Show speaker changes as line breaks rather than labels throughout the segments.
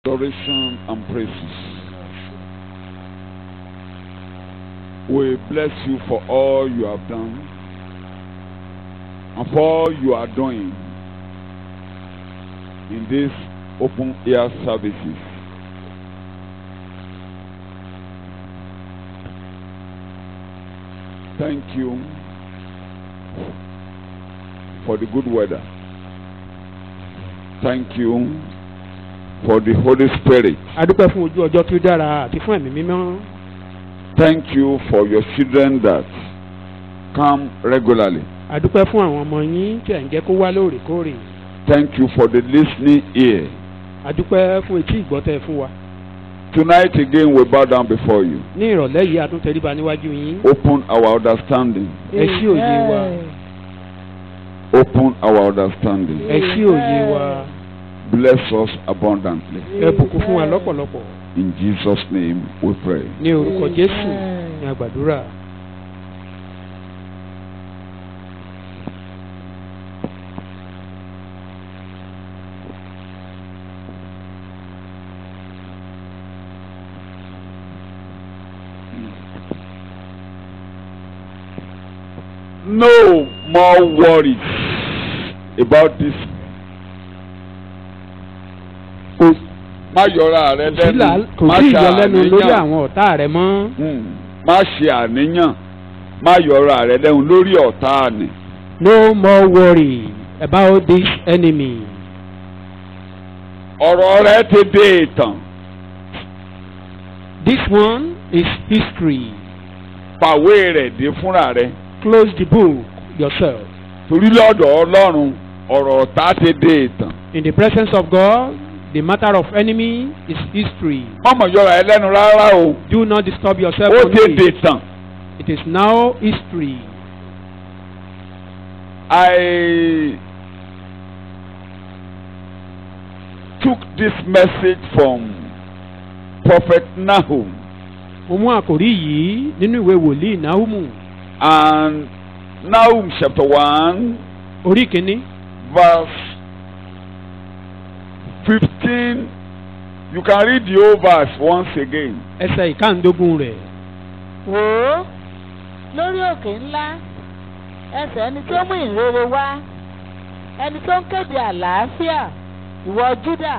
adoration and praises. We bless you for all you have done and for all you are doing in these open air services. Thank you for the good weather. Thank you for the Holy Spirit.
Adúpẹ́ fún ojú ọjọ́ tí ó dára àti fún ẹ̀mí mímọ́.
Thank you for your children that come regularly.
Adúpẹ́ fún àwọn ọmọ yín tí ẹ̀ ń jẹ́ kó wá lóòrèkóòrè.
Thank you for the listening ear.
Adúpẹ́ fún etí ìgbọ́tẹ́ fún wa.
Tonight again we bow down before you.
Ní ìrọ̀lẹ́ yìí a tún tẹríba níwájú yín.
Open our understanding.
Ẹ ṣí òye wa.
Open our understanding.
Ẹ ṣí òye wa.
Bless us abundantly.
Ẹ bùkún fún wa lọ́pọ̀lọpọ̀.
In Jesus' name we pray.
Ní orúkọ Jésù ni a gbàdúrà.
No more worries about this. Má yọra rẹ lẹ́nu.
Kò sí ìyọlẹ́nu lórí àwọn ọ̀tá rẹ mọ́.
Má ṣe àníyàn. Má yọra rẹ lẹ́nu lórí ọ̀tá ni.
No more worry about this enemy.
Ọ̀rọ̀ rẹ ti dé ìtàn.
This one is history.
Pàwé rẹ̀ dé fúnra rẹ̀.
Close the book yourself.
Torí lọ́dọ̀ Ọlọ́run ọ̀rọ̀ ọ̀tá ti dé ìtàn.
In the presence of God, the matter of enemy is history.
Mọ̀mọ́ yọra ẹ lẹ́nu rárá o.
Do not disturb yourself
Ó
on
ti dé
it.
ìtàn.
It is now history.
I took this message from Prophet Nahum.
Mo mú àkòrí yìí nínú ìwé wòlíì Náhúmù.
And Nahum chapter 1
Orí kìíní.
verse 15. You can read the whole verse once again.
Ẹsẹ̀ ìkáǹdógún rẹ̀.
Wò ó lórí òkè ńlá ẹsẹ̀ ẹni tó mú ìrere wá ẹni tó ń kéde àlàáfíà ìwọ Júdà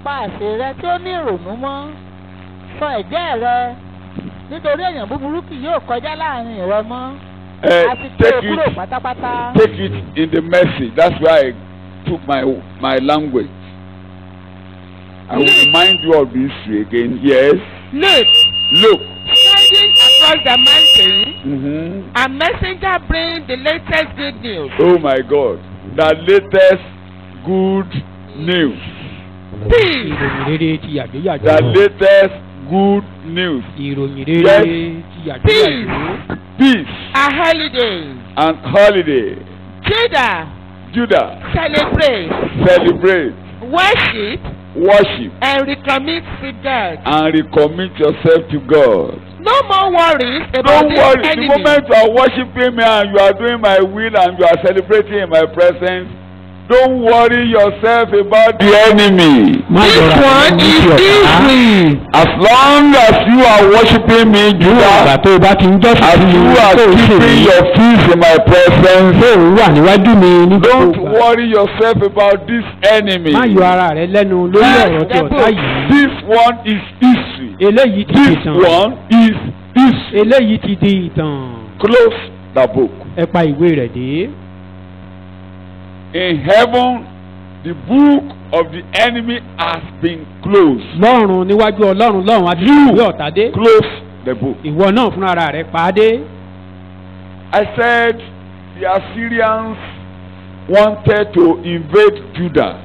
pa àṣẹ rẹ tí ó ní ìrònú mọ́ sọ ẹ̀jẹ́ rẹ nítorí èèyàn búburú kì yóò kọjá láàrin rẹ mọ́ àti pé kúrò pátápátá.
Take it in the message. That's why I took my language. I will remind you of this again. Yes. Look.
Standing across the mountain, a messenger brings the latest good news.
Oh my God. The latest good news.
Peace.
Ìròyìn rere ti yàjóyàjó.
The latest good news.
Ìròyìn rere ti yàjóyàjó.
Peace.
A holiday.
And holiday. Judah. Celebrate. Worship.
And recommit to God.
And recommit yourself to God.
No more worries about
Don't
this
worry.
enemy.
The moment you are worshiping me and you are doing my will and you are celebrating in my presence, don't worry yourself about the enemy.
This one is easy.
As long as you are worshiping me, Judah, as you are keeping your peace in my presence, don't worry yourself about this enemy.
Má yọ ara rẹ lẹ́nu lórí ọ̀rọ̀ tí ọ̀tá yìí.
This one is history.
Eléyìí ti di
This
ìtàn.
one is history.
Eléyìí ti di ìtàn.
Close the book.
Ẹ pa ìwé rẹ̀ dé.
In heaven, the book of the enemy has been closed.
Lọ́run níwájú Ọlọ́run lọ́run àti ìwé ọ̀tá dé.
Close the book.
Ìwọ náà fúnra ara rẹ̀ pa á dé.
I said the Assyrians wanted to invade Judah.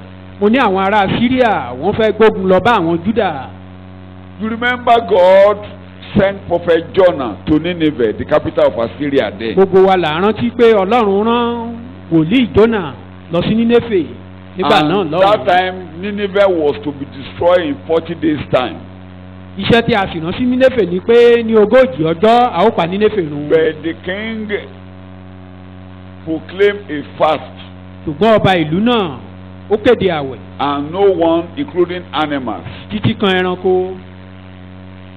Mo ní àwọn ará Syria wọ́n fẹ́ gbógun lọ bá àwọn Judah.
You remember God sent Prophet Jonah to Nineveh, the capital of Assyria there.
Gbogbo wa là rántí pé Ọlọ́run rán wòlíì Jónà lọ sí Nínéfè nígbà náà lọ́wọ́.
That time Nineveh was to be destroyed in 40 days time.
Iṣẹ́ tí a sì rán sí Nínéfè ni pé ní 40 ọjọ́ a ó pa Nínéfè run.
But the king proclaimed a fast.
Ṣùgbọ́n ọba ìlú náà ó kéde àwẹ̀
and no one, including animals,
títí kan ẹranko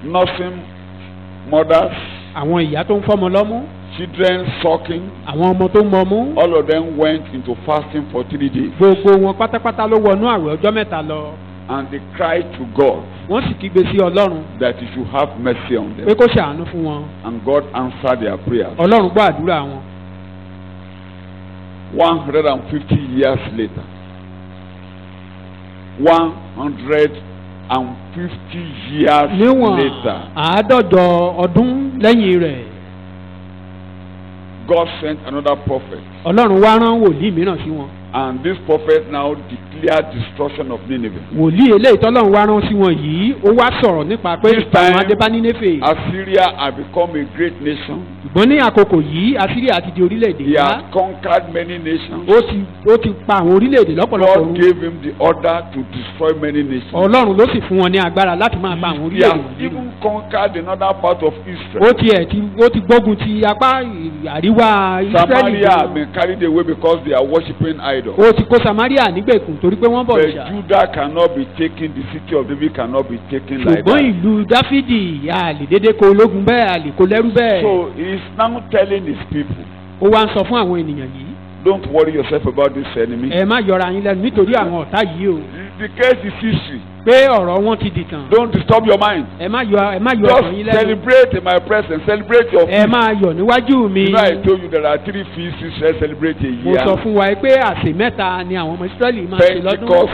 nursing mothers,
àwọn ìyá tó ń fọ́mọ lọ́mú
children sucking,
àwọn ọmọ tó ń mọmú
all of them went into fasting for 3 days.
gbogbo wọn pátápátá ló wọnú àwẹ̀ ọjọ́ mẹ́ta lọ
And they cried to God
wọ́n sì kígbe sí ọlọ́run
that he should have mercy on
pé
them.
kó ṣàánú fún wọn
And God answered their prayers.
ọlọ́run gbọ́ àdúrà wọn
150 years later. 150 years
níwọ̀n
later.
àádọ́jọ ọdún lẹ́yìn rẹ̀
God sent another prophet.
ọlọ́run wá rán wòlíì mìíràn sí wọn
And this prophet now declared destruction of Nineveh.
wòlíì eléyìí tọ́lọ́run wá rán sí wọn yìí ó wá sọ̀rọ̀ nípa pé
This time-
àwọn adébá ní Néfè
Assyria had become a great nation.
ṣùgbọ́n ní àkókò yìí Asíríà ti di orílẹ̀-èdè
He
ńlá
had conquered many nations.
ó ti pa àwọn orílẹ̀-èdè lọ́pọ̀lọpọ̀
God
run
gave him the order to destroy many nations.
ọlọ́run ló sì fún wọn ní agbára láti máa pa àwọn
He
orílẹ̀-èdè
has
wọ̀nyí run.
even conquered the northern part of
ó
Israel.
ti gbógun ti apá àríwá Ísírẹ́lì
Samaria
gan.
had been carried away because they are worshiping idols.
ó ti kó Samaria nígbèkùn torí pé wọ́n bọ̀
But
ìṣà
Judah cannot be taken, the city of David cannot be taken like
ṣùgbọ́n
that.
ìlú Dáfídì a lè dédé kó ológun bẹ́ẹ̀ a lè kó lẹ́rú bẹ́ẹ̀
So he is now telling his people,
ó wá ń sọ fún àwọn ènìyàn yìí
don't worry yourself about this enemy.
ẹ má yọra yín lẹ́nu nítorí àwọn ọ̀tá yìí o
The case is history.
pé ọ̀rọ̀ wọn ti dìtàn
Don't disturb your mind.
ẹ má yọ ọ̀tọ̀ yín
Just
lẹ́nu
celebrate in my presence. Celebrate your
ẹ
feast.
máa yọ̀ níwájú mi
You know, I told you there are 3 feasts Israel celebrate a
mo sọ
year.
fún wa pé àsè mẹ́ta ni àwọn ọmọ Ísírẹ́lì máa ṣe lọ́dún
Pentecost,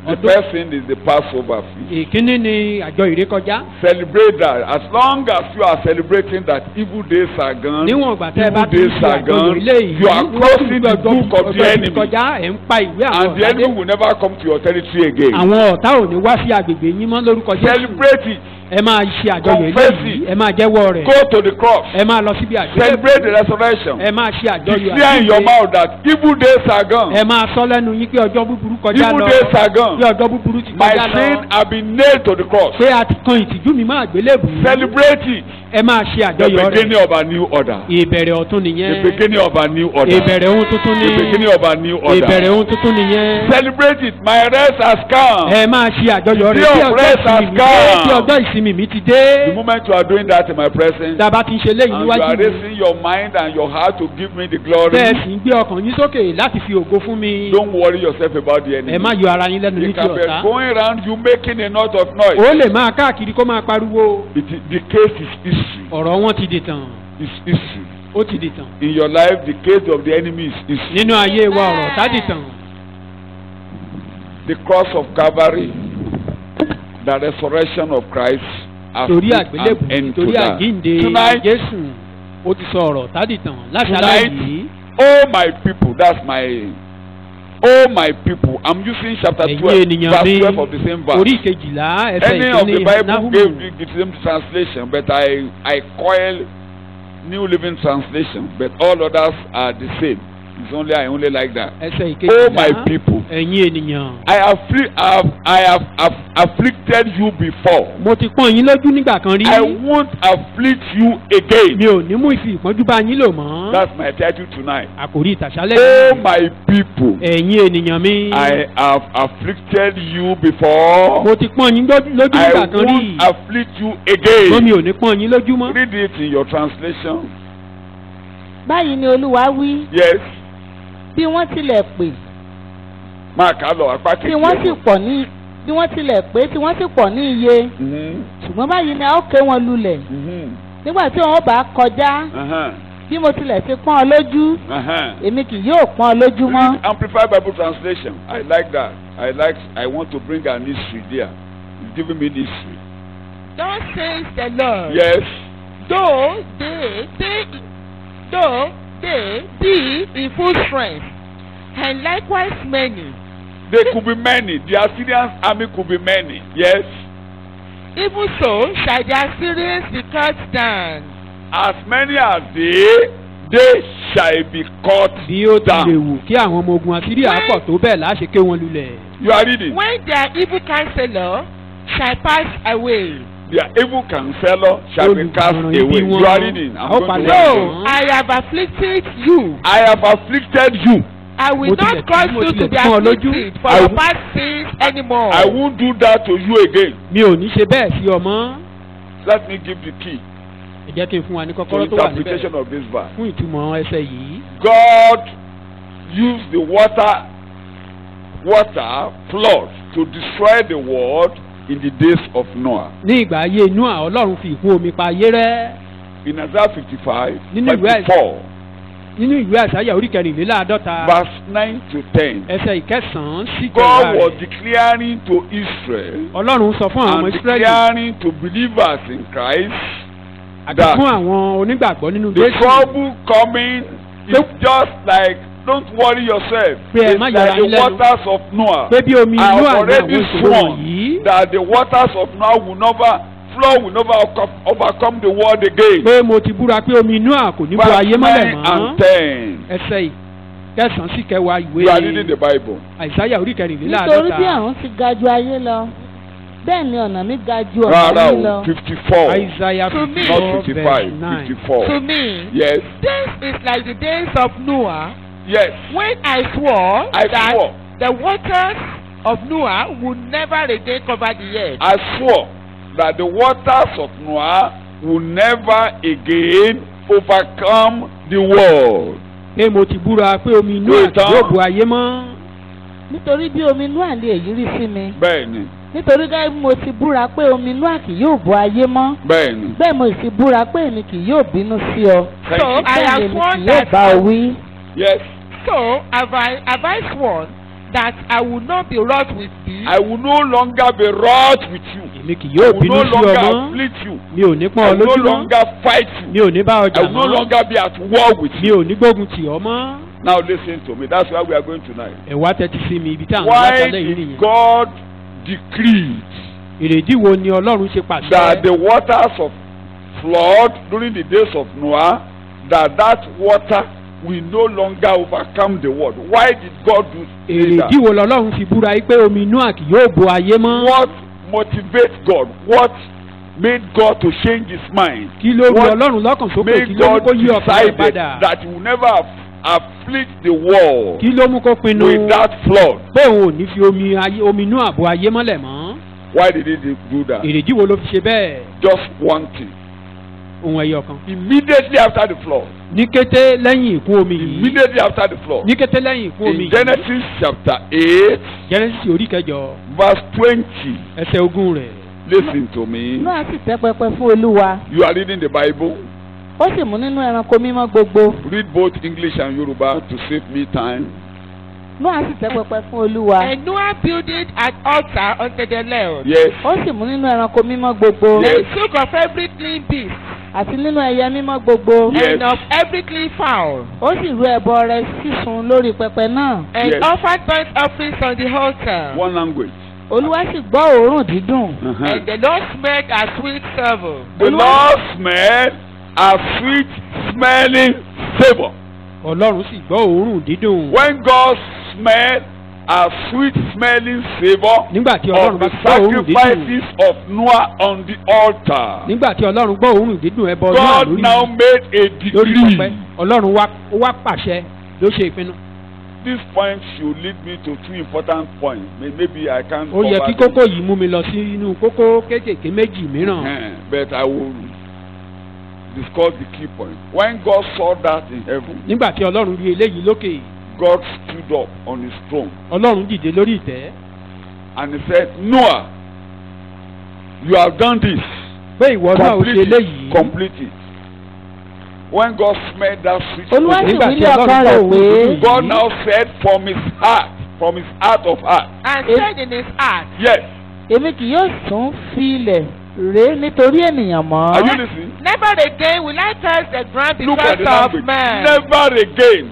the first thing is the Passover feast.
ìkíní ni àjọ ìrékọjá
Celebrate that. As long as you are celebrating that evil days are gone,
níwọ̀n ìgbà tẹ́ ẹ bá
evil
ti ń
days
ṣe
are
àjọyọ̀
gone,
ilé yìí
you are closing the book of the enemy.
ìrékọjá ẹ̀ ń pa ìwé àwọn
And the
ọ̀tá
enemy
dé
will never come to your territory again.
àwọn ọ̀tá ò ní wá sí agbègbè yín mọ́ lórúkọ Jésù
Celebrate it.
ẹ máa ṣe àjọyọ̀ ilé
Confess
yìí
it.
ẹ máa jẹ́wọ́ rẹ̀
Go to the cross.
ẹ máa lọ síbi àjọyọ̀
Celebrate the resurrection.
ẹ máa ṣe àjọyọ̀
Declare in your mouth that evil days are gone.
ẹ máa sọ lẹ́nu yín pé ọjọ́ búburú kọjá
Evil
lọ
days are gone.
pé ọjọ́ búburú ti
My
kọjá lọ
sin have been nailed to the cross.
pé a ti kan ìtìjú mi máa gbélébù
Celebrate it.
ẹ máa ṣe
The
àjọyọ̀ rẹ̀
beginning of a new order.
ìbẹ̀rẹ̀ ọ̀tun
The
nìyẹn
beginning of a new order.
ìbẹ̀rẹ̀ ohun tuntun
The
ní
beginning of a new order.
ìbẹ̀rẹ̀ ohun tuntun nìyẹn
Celebrate it. My rest has come.
ẹ máa ṣe àjọyọ̀ rẹ̀
The
tí
day of rest has come.
ọjọ́ ìsinmi mi ti
The
dé
moment you are doing that in my presence,
dábàá ti ń ṣe léyìn
and you
níwájú
are
mi
raising your mind and your heart to give me the glory,
bẹ́ẹ̀ sì ń gbé ọkàn yín sókè láti fi ògo fún mi
don't worry yourself about the
ẹ
enemy.
má yọ ara yín lẹ́nu
They
ní ti
can be
ọ̀tá
going around you making a lot of
ó
noise.
lè máa káàkiri kó máa pariwo
The case is history.
ọ̀rọ̀ wọn ti dìtàn
It's history.
ó ti dìtàn
In your life, the case of the enemy is history.
nínú ayé wa ọ̀rọ̀ tá dìtàn
The cross of Calvary, the resurrection of Christ, has
torí
put
àgbélébù
an end to
torí
that.
àjíǹde
Tonight,
Jésù ó ti sọ ọ̀rọ̀ tá dìtàn láṣálẹ́
Tonight,
yìí
oh my people, that's my, oh my people. I'm using chapter
ẹ̀yin
12,
ènìyàn
verse
mi
12 of the same verse.
orí ìkejìlá ẹsẹ̀
Any of the
ìkíní
Bible
Náhúmù
gave me the same translation, but I coil New Living Translation, but all others are the same. It's only I only like that.
ẹsẹ̀
Oh my
ìkejìlá
people,
ẹ̀yin ènìyàn
I have afflicted you before.
mo ti pọ́n yín lójú nígbà kan rí
I won't afflict you again.
mi ò ní mú ìfi ìpọ́njú bá yín lò mọ́
That's my title tonight.
àkòrí ìtàṣálẹ̀
Oh my people,
ẹ̀yin ènìyàn mi
I have afflicted you before.
mo ti pọ́n yín lójú
I
nígbà kan rí
won't afflict you
ṣùgbọ́n mi
again.
ò ní pọ́n yín lójú mọ́
Read it in your translation.
báyìí ni Olúwa wí
Yes.
bí wọ́n tilẹ̀ pè
Máa kà á lọ apá
tí wọ́n sì
kejì.
pọ̀ ní bí wọ́n tilẹ̀ pé tí wọ́n sì pọ̀ ní iye ṣùgbọ́n báyìí ni a ó ké wọn lulẹ̀ nígbà tí wọn ó bá kọjá bí mo tilẹ̀ ti pọ́n ọ lójú èmi kì yóò pọ́n ọ lójú mọ́.
Read Amplified Bible Translation. I like that. I want to bring an history there. It's giving me this history.
Thus says the Lord.
Yes.
Though they be in full strength, and likewise many,
There could be many. The Assyrian army could be many. Yes.
even so shall the Assyrians be cut down.
As many as they shall be cut
bí ó ti lè
down.
wù kí àwọn ọmọ ogun Asíríà pọ̀ tó bẹ́ẹ̀ láṣẹ ké wọn lulẹ̀
You are reading.
When their evil counselor shall pass away.
Their evil counselor shall be cast
Olùmọ̀ràn ibi
away. You are
wọn
reading.
a ó
I'm going to
palẹ̀
read.
mọ́.
I have afflicted you
I have afflicted you.
I will
Mo
not
tilẹ̀
cause
mo
you to
tilẹ̀
be
pọ́n ọ lójú.
afflicted for
I
your
will-
past sins anymore.
I won't do that to you again.
mi ò ní ṣe bẹ́ẹ̀ sí ọmọ.
Let me give the key
ẹ jẹ́ kí n fún wa ní
to
kọ́kọ́rọ́ tó wà níbẹ̀
interpretation of this verse.
fún ìtumọ̀ ẹsẹ̀ yìí.
God used the water flood to destroy the world in the days of Noah.
ní ìgbà ayé Nóà Ọlọ́run fi ìkún omi pa ayé rẹ́.
In Isaiah 55,
Nínú ìwé
54,
nínú ìwé àsáyà orí kẹrìnléláàádọ́ta
verse 9 to 10,
ẹsẹ̀ ìkẹsàn-án sí
God
kẹwàá
was
rẹ̀.
declaring to Israel
Ọlọ́run sọ fún àwọn ọmọ
and
Ísírẹ́lì
declaring to believers in Christ
àti
that
fún àwọn onígbàgbọ́ nínú
the
Jésù
trouble coming is just like, don't worry yourself,
Pé ẹ
it's
má
like
yọra
the
yín lẹ́nu.
waters of Noah.
pé bí omi
I
inú
have
àwọn
already
ìṣòro
sworn
wọ̀nyí
that the waters of Noah will never overcome the world again.
pé mo ti búra pé omi inú à kò ní bu
Verse
ayé mọ́lẹ̀
9
mọ́.
and 10.
ẹsẹ̀ ìkẹsàn-án sí kẹwàá
You are reading
ìwé
the Bible.
àìsáyà orí
nítorí bí
kẹrìnléláàádọ́ta
àrùn ti ga ju ayé lọ bẹ́ẹ̀ ni ọ̀nà mi ga ju ọ̀nà
Rárá
yín
o,
lọ.
54.
àìsáyà
To me.
54
Not 55,
verse 9.
54.
To me,
Yes,
this is like the days of Noah
yes.
when I swore
I
that
swore.
the waters of Noah would never again cover the earth.
I swore that the waters of Noah will never again overcome the world.
pé mo ti búra pé omi inú
Wait,
à yóò bu ayé mọ́.
nítorí bí omi inú àlè èyí rí sí mi
Bẹ́ẹ̀ni,
nítorí gẹ́gẹ́ bí mo ti búra pé omi inú àkì yóò bo ayé mọ́
bẹ́ẹ̀ni.
bẹ́ẹ̀ mo sì búra pé èmi kì yóò bínú sí ọ
Thank
So
you.
I
bẹ́ẹ̀
have
ni èmi
sworn
kì yóò bá ọ
that.
wí.
Yes,
So have I sworn that I will not be wroth with thee.
I will no longer be wroth with you.
èmi kì
I
yóò
will
bínú
no
sí ọ
longer
mọ́.
afflict you.
mi ò ní
I
pọ́n ọ
will no
lójú mọ́.
longer fight
mi
you.
ò ní bá
I
ọjà
will no
mọ́.
longer be at war with
mi
you.
ò ní gbógun tì ọ́ mọ́.
Now listen to me. That's where we are going tonight.
ẹ wá tẹ́tí sí mi ibi tí àwọn
Why
alátàlẹ́ yìí
did
nìyẹn.
God decree
èrèdí wo ni Ọlọ́run ṣe
that
pàṣẹ.
the waters of flood during the days of Noah, that water will no longer overcome the world? Why did God do say that?
èrèdí wo lọ́lọ́run fi búra yìí pé omi inú à kì yóò bo ayé mọ́.
What motivates God? What made God to change his mind?
kí ló ru
What
Ọlọ́run lọ́kàn sókè
made
kí ló mú
God
kó yí ọkàn rẹ̀
decided
padà.
that he will never afflict the world
kí ló mú kó pinnu
with that flood?
pé òun ò ní fi omi inú àbò ayé mọ́lẹ̀ mọ́.
Why did he do that?
èrèdí wo ló fi ṣe bẹ́ẹ̀.
Just one thing.
ohun ẹyọ kan.
Immediately after the flood.
ní kété lẹ́yìn ìkún omi yìí.
Immediately after the flood.
ní kété lẹ́yìn ìkún omi
In
yìí.
Genesis chapter 8,
Genesis orí kẹjọ
verse 20.
ẹsẹ̀ ogún rẹ̀.
Listen to me.
Nóà sì tẹ́ pẹpẹ fún Olúwa
You are reading the Bible.
ó sì mú nínú ẹranko mímọ́ gbogbo.
Read both English and Yoruba to save me time.
Nóà sì tẹ́ pẹpẹ fún Olúwa
And Noah builded an altar unto the Lord.
Yes.
ó sì mú nínú ẹranko mímọ́ gbogbo
Yes.
And took of every clean beast
àti nínú ẹyẹ mímọ́ gbogbo
Yes.
and of every clean fowl,
ó sì rú ẹbọ rẹ̀ sísun lórí pẹpẹ náà.
and
Yes.
offered burnt offerings on the altar.
One language.
Olúwa sì gbọ́ òórùn dídùn.
Uh-huh.
And the Lord smelled a sweet savour.
The Lord smelled a sweet smelling savor.
Ọlọ́run sì gbọ́ òórùn dídùn.
When God smelled a sweet smelling savor
nígbà tí
of
Ọlọ́run bá
the
gbọ́ òórùn dídùn.
sacrifices of Noah on the altar,
nígbà tí Ọlọ́run gbọ́ òórùn dídùn ẹbọ náà
God now made a
lórí pẹpẹ.
decree.
Ọlọ́run wá pàṣẹ ló ṣe ìpinnu.
This point should lead me to two important points. Maybe I can't
ó yẹ
cover
kí
them.
kókó yìí mú mi lọ sí inú kókó kéékèèké méjì mìíràn.
But I will discuss the key point. When God saw that in heaven,
nígbà tí Ọlọ́run rí eléyìí lókè
God stood up on his throne
Ọlọ́run dìde lórí ìtẹ́.
and he said, Noah, you have done this.
pé ìwọ náà ó ṣe
Complete it.
eléyìí.
Complete it. When God smelled that sweet
Olúwa sì
savor,
wí lé ọkàn rẹ̀ pé
God now said from his heart of heart,
And said in his heart,
yes.
èmi kì yóò tún fi ilẹ̀ ré nítorí ènìyàn mọ́.
Are you listening?
never again will I curse the ground
Look at the
because of
language.
man.
Never again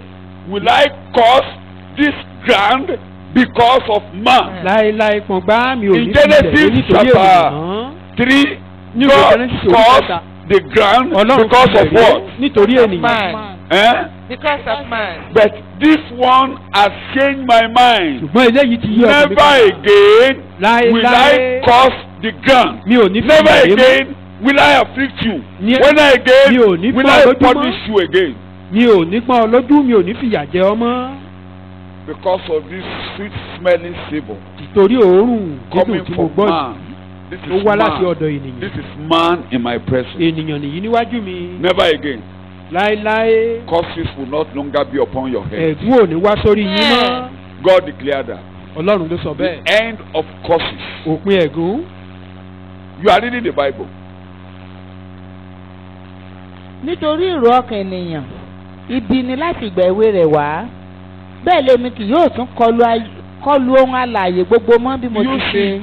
will I curse this ground because of man.
láéláé pọ̀ngbá mi ò ní
In
fi ilẹ̀
Genesis
lórí nítorí
chapter
ènìyàn.
3,
Ní ìwé
God
Genesis orí
cursed
kẹta.
the ground
Ọlọ́run
because
fi
of
ilẹ̀ ré
what?
nítorí ènìyàn.
Man.
Eh?
Because of man.
But this one has changed my mind.
ṣùgbọ́n eléyìí ti yí ọkàn mi
Never
padà.
again will
láéláé
I curse the ground.
mi ò ní fi
Never
ilẹ̀ ré mọ́.
again will I afflict you.
Ní-
When again
mi ò ní
will
pọ́n
I
lójú mọ́.
punish you again.
mi ò ní pọ́n ọ lójú mi ò ní fìyà jẹ ọ mọ́.
because of this sweet smelling savour
Nítorí òórùn dídùn
coming
tí mo
from
gbọ́
man.
yìí
This
tó
is
wá láti
man.
ọ̀dọ̀ ènìyàn.
This is man in my presence.
Ènìyàn nìyí níwájú mi.
Never again.
Láéláé
Curses will not longer be upon your head.
ẹ̀gún ò ní wá sórí yín mọ́.
God declared that.
Ọlọ́run ló sọ
The
bẹ́ẹ̀.
end of curses.
Òpin ẹ̀gún.
You are reading the Bible.
nítorí ìró ọkàn ènìyàn ibi ni láti ìgbà èwe rẹ̀ wá bẹ́ẹ̀ lèmi kì yóò tún kọlu ohun alààyè gbogbo mọ́ bí mo
You
ti
see,
ṣe.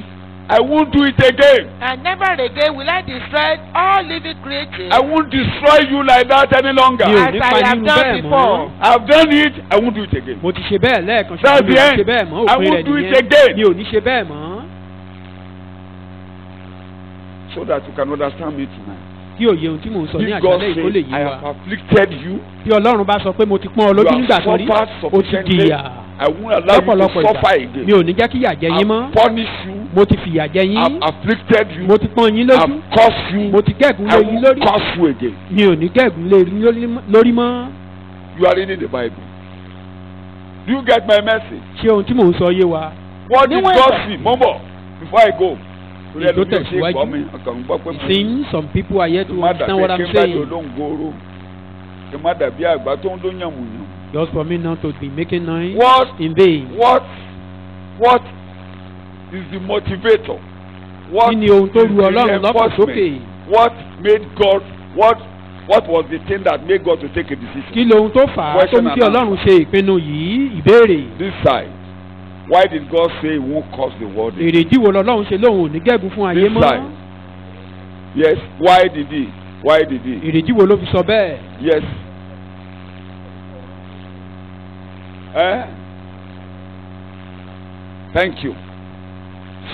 I won't do it again.
And never again will I destroy all living creatures
I won't destroy you like that any longer.
Mi ò
as
ní
I
pa
have
nínú
done
bẹ́ẹ̀
before.
mọ́.
I've done it. I won't do it again.
Mo ti ṣe bẹ́ẹ̀ lẹ́ẹ̀kan
That's
ṣùgbọ́n mi
the
ò ní
end.
ṣe bẹ́ẹ̀ mọ́.
I
Òpin
won't
rẹ̀
do it
nìyẹn.
again.
Mi ò ní ṣe bẹ́ẹ̀ mọ́.
So that you can understand me tonight.
Kí òye ohun tí mò ń sọ ní
If God
àṣálẹ́ yìí kó lè
says,
yé
I
wa.
have afflicted you,
Bí Ọlọ́run bá sọ pé mo ti pọ́n ọ
you
lójú nígbà
have
kan rí,
suffered
o ti
sufficiently.
jìyà
I won't allow you to
lọ́pọ̀lọpọ̀
suffer
ìgbà.
again.
Mi ò ní jẹ́ kí ìyà jẹ yín mọ́.
I've punished you.
Mo ti fìyà jẹ
I've
yín.
afflicted you.
Mo ti pọ́n yín lójú.
I've cursed you.
Mo ti gẹ̀gún
I
lé yín
won't
lórí.
curse you again.
Mi ò ní gẹ̀gún lé yín lórí mọ́.
You are reading the Bible. Do you get my message?
Ṣé ohun tí mò ń sọ yé wa?
What did
Níwọ̀n
God
ìgbà-
see? Mumbo, before I go.
Ètò tẹ̀síwájú. Since some people are yet to understand what I'm saying.
Má dàbí àgbà tó ń ló yànmùyàn.
Just for me not to be making noise
What?
in vain.
What is the motivator?
Kí ni ohun tó
is
ru
the
Ọlọ́run lọ́kàn sókè?
reinforcement? What made God? What was the thing that made God to take a decision?
Kí lohun tó fà á tó
Question
mú kí
and
Ọlọ́run ṣe ìpinnu yìí? Ìbéèrè.
This side. Why did God say he won't curse the world?
Èrèdí wo lọ́lọ́run ṣe lóhùn ò ní gẹ́gùn fún ayé
This
mọ́?
side. Yes. Why did he? Why did he?
Èrèdí wo ló fi sọ bẹ́ẹ̀?
Yes. Thank you.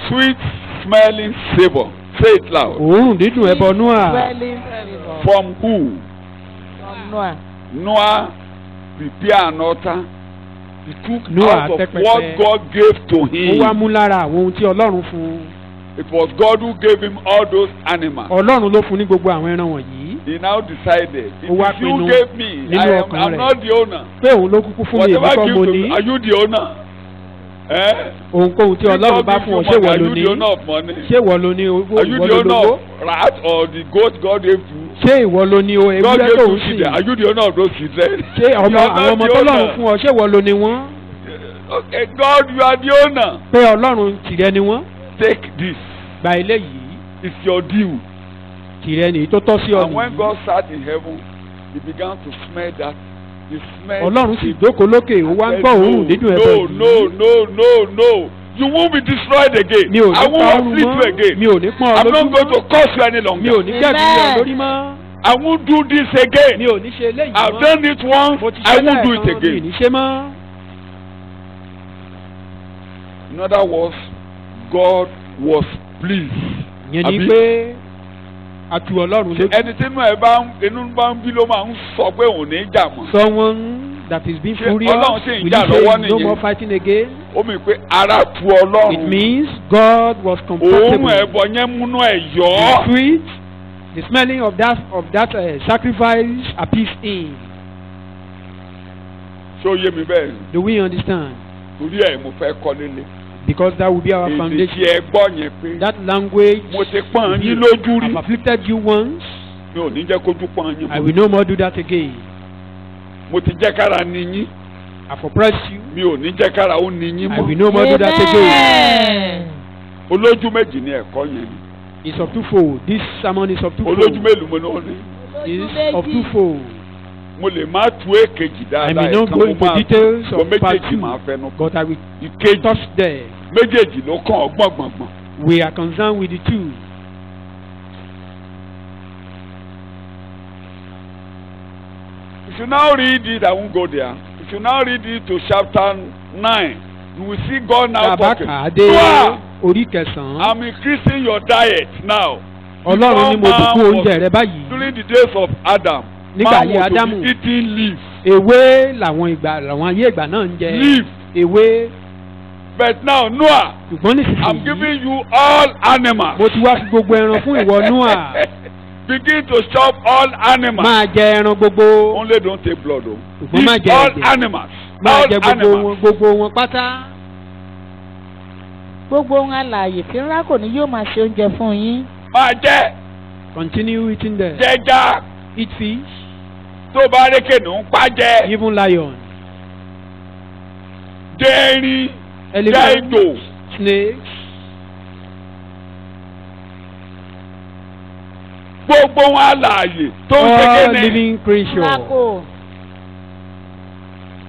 Sweet smelling savor. Say it loud.
Òórùn dídùn ẹbọ Nóà.
Smelling savour
From who?
from Noah.
Noah prepared an altar. He took
Noah
out of
tẹ́pẹpẹ.
what God gave to
Ó wá
him.
mú lára àwọn ohun tí Ọlọ́run fún un.
It was God who gave him all those animals.
Ọlọ́run ló fún ní gbogbo àwọn ẹran wọ̀nyí.
He now decided, if
Ó wá
you
pinnu
gave me,
nínú ọkàn
I'm
rẹ̀.
not the owner.
Pé òun ló kúkú fún mi èmi
Whatever
kọ́ mo
gives to
ní.
me, are you the owner?
Ohunkóhun tí Ọlọ́run bá fún ọ ṣé wọ́n ló
Are you
ní?
the owner of money?
Ṣé ìwọ ló ní owó?
Are you
Ìwọ
the
ló
owner
lówó?
of rat or the goat God gave you?
Ṣé ìwọ ló ní
God
ewúrẹ́
gave
tó
you
ń sìn?
children. Are you the owner of those children?
Ṣé
You are not
àwọn ọmọ
the
tọ́lọ́run
owner.
fún ọ ṣé ìwọ ló ní wọ́n?
Okay, God, you are the owner.
Pé Ọlọ́run tìrẹ ni wọ́n?
Take this.
Gba eléyìí.
It's your due.
Tìrẹ nìyí tó tọ́ sí ọ
And when
nìyí.
God sat in heaven, he began to smell that. He smelled
Ọlọ́run sì
it.
jókòó lókè ó wá ń gbọ́ òórùn dídùn ẹbọ yìí.
No. You won't be destroyed again.
Mi ò
I
ní
won't
pa ọrùn
afflict you
mọ́.
again.
Mi ò ní pọ́n ọ
I'm
lójú
not going to
mọ́.
curse you any
Mi ò
longer.
ní gẹ̀gùn lé ọ lórí mọ́.
I won't do this again.
Mi ò ní ṣe eléyìí
I've
mọ́.
done it once.
Mo ti
I
ṣe
won't do it
lẹ́ẹ̀kan mi ì
again.
ní ṣe mọ́.
In other words, God was pleased.
Ìyẹn ni
Àbí?
pé a tu Ọlọ́run
Ṣé
lójú.
ẹni tí inú bá ń bí ló máa ń sọ pé òun ní jà mọ́?
Someone that is being
Ṣé
furious
Ọlọ́run sì ń
will
jà
you say
lọ́wọ́
no
nìyẹn?
more fighting again?
Ó mì pé ara tu Ọlọ́run.
It means God was
Òórùn
comfortable.
ẹbọ yẹn múnú ẹ̀
The
yọ.
sweet, the smelling of that sacrifice appeased him.
Ṣé ó yé mi bẹ́ẹ̀ ni?
Do we understand?
Torí ẹ̀ mo fẹ́ kọ́ lélẹ̀.
Because that will be our
Èdè tí
foundation.
ẹ gbọ́ yẹn pé
That language,
mo ti pọ́n yín lójú rí.
I've afflicted you once.
Mi ò ní jẹ́ kójú pọ́n yín
I
mọ́.
will no more do that again.
Mo ti jẹ́ kára ní yín.
I've oppressed you.
Mi ò ní jẹ́ kára ó ní yín
I will
mọ́.
no more do that again.
Amen.
Olójú méjì ni ẹ̀kọ́ yẹn ni.
It's of twofold. This sermon is of twofold.
Olójú mélòó mo ní ó ní.
It's of twofold.
Mo lè má tu èkejì
I
dáadáa.
may not
ẹ̀kan
go
mo
into
máa
details
tu.
of part
Méjèèjì
2,
máa fẹnu kàn.
but I will
Ìkejì
touch there.
méjèèjì ló kàn ọ́ gbọ̀ngbọ̀ngbọ̀n.
We are concerned with the two.
If you now read it, I won't go there. If you now read it to chapter 9, you will see God now
Tàbá
talking.
kà á dé
Noah,
orí kẹsàn-án.
I'm increasing your diet now.
Ọlọ́run ní mo
Before
bùkún
man
oúnjẹ
was-
rẹ báyìí.
During the days of Adam,
Nígbà
man
ayé
was to
Ádámù.
be eating leaf.
Ewé làwọn ayé ìgbà náà ń jẹ.
Leaf.
Ewé.
But now, Noah,
Ṣùgbọ́n
I'm
nísinsìnyí,
giving you all animals.
mo ti wá fi gbogbo ẹran fún ìwọ Nóà.
Begin to chop all animals.
Máa jẹ ẹran gbogbo.
Only don't take blood, though.
Ṣùgbọ́n má
Eat
jẹ
all
ẹ̀jẹ̀.
animals.
máa
All
jẹ
animals.
gbogbo wọn pátá.
gbogbo ohun alààyè tí ń rákò ní yóò máa ṣe oúnjẹ fún yín.
Máa jẹ
Continue eating them.
jẹja
Eat fish,
tó bá rékè ní ń pa jẹ.
even lion,
Jẹ erin, jẹ
elephant,
ejò.
snakes,
Gbogbo wọn alààyè tó ń ṣe
all
kéne.
living creatures.
rákò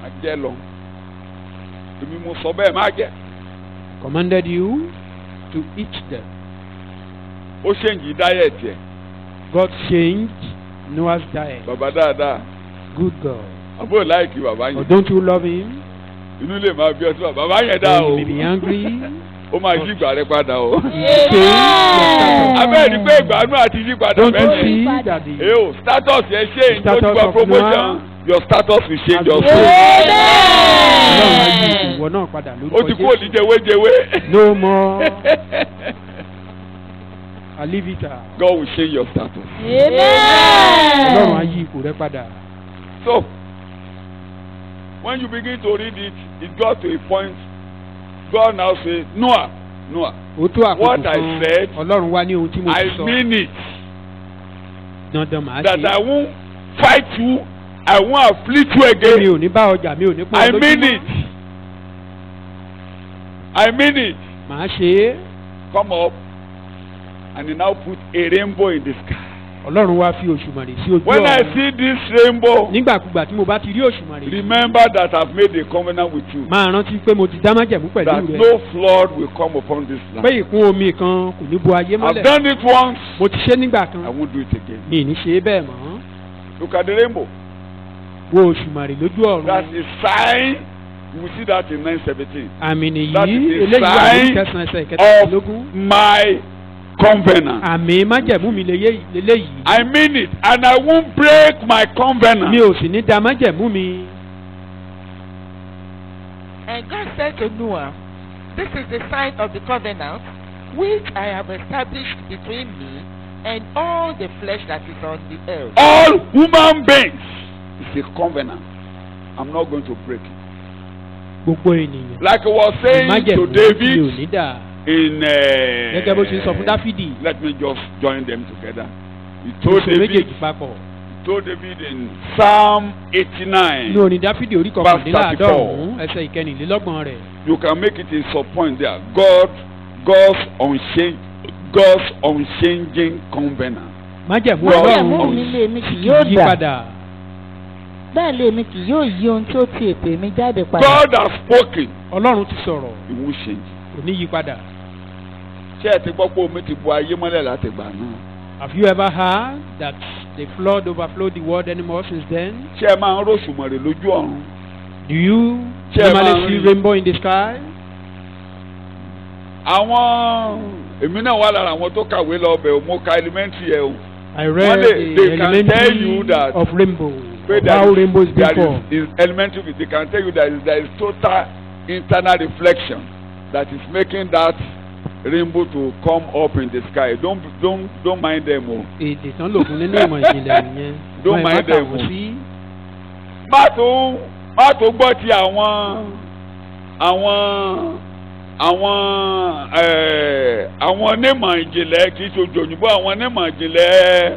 Máa jẹ lọ. Èmi mo sọ bẹ́ẹ̀ máa jẹ.
Commanded you to eat them.
Ó ṣèǹjì dáyẹ̀tì ẹ̀.
God changed Noah's diet.
Bàbá dáadáa.
Good God.
Àbúrò láìkí bàbá
Or
yẹn.
don't you love him?
Inú lè máa bí ọtí bàbá yẹn dá
Or
o.
you may be angry.
Ó máa yí ìgbà rẹ padà o.
Amen.
Abẹ́ẹ̀ ni pé ìgbàanú àti yí padà
Don't you
bẹ́ẹ̀ ni.
see that the
Eo status yẹn change
Status
lójú wa
of
promotion.
Noah.
Your status will change also.
Ọlọ́run á yí
Amen.
ìwọ náà padà
Ó ti kúrò ní
lórúkọ Jésù.
jẹwéjẹwé.
No more. I leave it out.
God will change your status.
Ọlọ́run á
Amen.
yí ipò rẹ padà.
So, when you begin to read it, it got to a point. God now says, Noah, Noah,
Ó tó
What
àkókò
I
kan
said,
Ọlọ́run wá ní ohun tí mo ti
I
sọ.
mean it.
Dandan màá
That I
ṣe.
won't fight you. I won't afflict you
Mi
again.
ò ní bá ọjà, mi ò ní pọ́n
I mean
lójúmọ́.
it. I mean it.
Màá ṣe é.
Come up. And he now put a rainbow in the sky.
Ọlọ́run wá fi òṣùmàrè sí ojú
When I
ọ̀run.
see this rainbow,
Nígbàkúgbà tí mo bá ti rí òṣùmàrè.
remember that I've made a covenant with you.
Máa rántí pé mo ti dá májẹ̀mú pẹ̀lú
That
rẹ.
no flood will come upon this
Pé
land.
ìkún omi kan kò ní bo ayé
I've
mọ́lẹ̀.
done it once.
Mo ti ṣe nígbà
I
kan.
won't do it again.
Mi ì ní ṣe é bẹ́ẹ̀ mọ́.
Look at the rainbow.
Wo òṣùmàrè lójú ọ̀run.
That's a sign. You will see that in 9:17.
Àmì nìyí
That is a
eléyìí wà
sign
ní kẹsàn-án ẹsẹ̀ ìkẹtàlélógún.
Of my covenant.
Àmì májẹ̀mú mi leléyìí.
I mean it. And I won't break my covenant.
Mi ò sì ní da májẹ̀mú mi.
And God said to Noah, "This is the sign of the covenant which I have established between me and all the flesh that is on the earth."
All human beings. It's a covenant. I'm not going to break it.
Gbogbo ènìyàn.
Like I was saying to
Májẹ̀mú mi ò
David
ní dà.
in
Gẹ́gẹ́ bó ṣe sọ fún Dáfídì.
let me just join them together. He told
Oṣù
David,
méjèèjì papọ̀.
in Psalm 89.
Ní orin Dáfídì orí kọkàndínláàádọ́rùn-ún ẹsẹ̀ ìkẹrìnlélọ́gbọ̀n rẹ̀.
You can make it in some point there. God's unchanging covenant.
Májẹ̀mú
Májẹ̀mú
Ọlọ́run
mi lé mi kì
kì
yóò
í yí
dà.
padà.
bẹ́ẹ̀ lé mi kì yóò yí ohun tó ti ètè mi jáde padà.
God has spoken.
Ọlọ́run ti sọ̀rọ̀,
He won't change.
kò ní yí padà.
Ṣé ẹ ti gbọ́ pé omi ti bu ayé mọ́lẹ̀ láti gbà náà?
Have you ever heard that the flood overflowed the world anymore since then?
Ṣé ẹ máa ń ròṣùmọ̀rè lójú ọ̀run?
Do you
Ṣé ẹ máa
normally
ń
see
rí?
rainbow in the sky?
Àwọn èmi náà wà lára àwọn tó kàwé lọ bẹ̀ mo ka elementary ẹ̀ o.
I read
they can
the
tell you that-
elementary of rainbow,
Pé
of how rainbow is being
there
formed.
is elementary, they can tell you that there is total internal reflection that is making that rainbow to come up in the sky. Don't mind them o.
Èdè tán lò fún nínú ìmọ̀ ìjìnlẹ̀ nìyẹn.
Don't
Wọ́n ẹ̀ má
mind
kà
them
wọ́n
o.
sí.
má tó gbọ́ ti àwọn onímọ̀ ìjìnlẹ̀ kì í ṣojú òyìnbó àwọn onímọ̀ ìjìnlẹ̀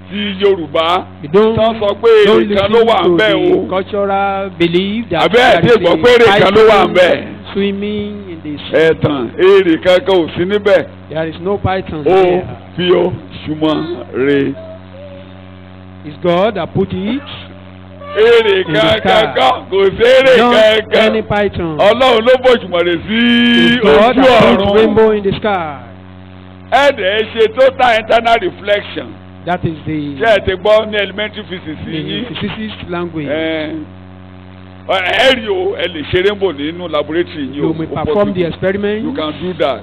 ti Yorùbá
You don't
tán sọ pé èrè kan ló wà ń bẹ̀
listen to
o.
the cultural belief that
Àbẹ́ ẹ̀ tí
there
gbọ́
is
pé èrè kan ló wà ń
python
bẹ̀.
swimming in the sea.
Ẹ̀tàn èrè kankan ò sí níbẹ̀.
There is no python
Ó
there.
fi ó ṣùmọ̀ re.
It's God that put it.
Èrè
In the sky.
kankan kò sí èrè
Not any
kankan.
python.
Ọlọ́run ló bọ̀ ṣùmọ̀ rè sí
It's God
ojú
that put
ọ̀run.
rainbow in the sky.
Ẹ̀dẹ̀ ṣe total internal reflection.
That is
Ṣé
the
ẹ ti gbọ́ ní elementary physics yín?
physicist language.
Ẹ rí o, ẹ lè ṣe rainbow nínú laboratory yín o.
You may
Ó
perform the
possible.
experiment
You can do that.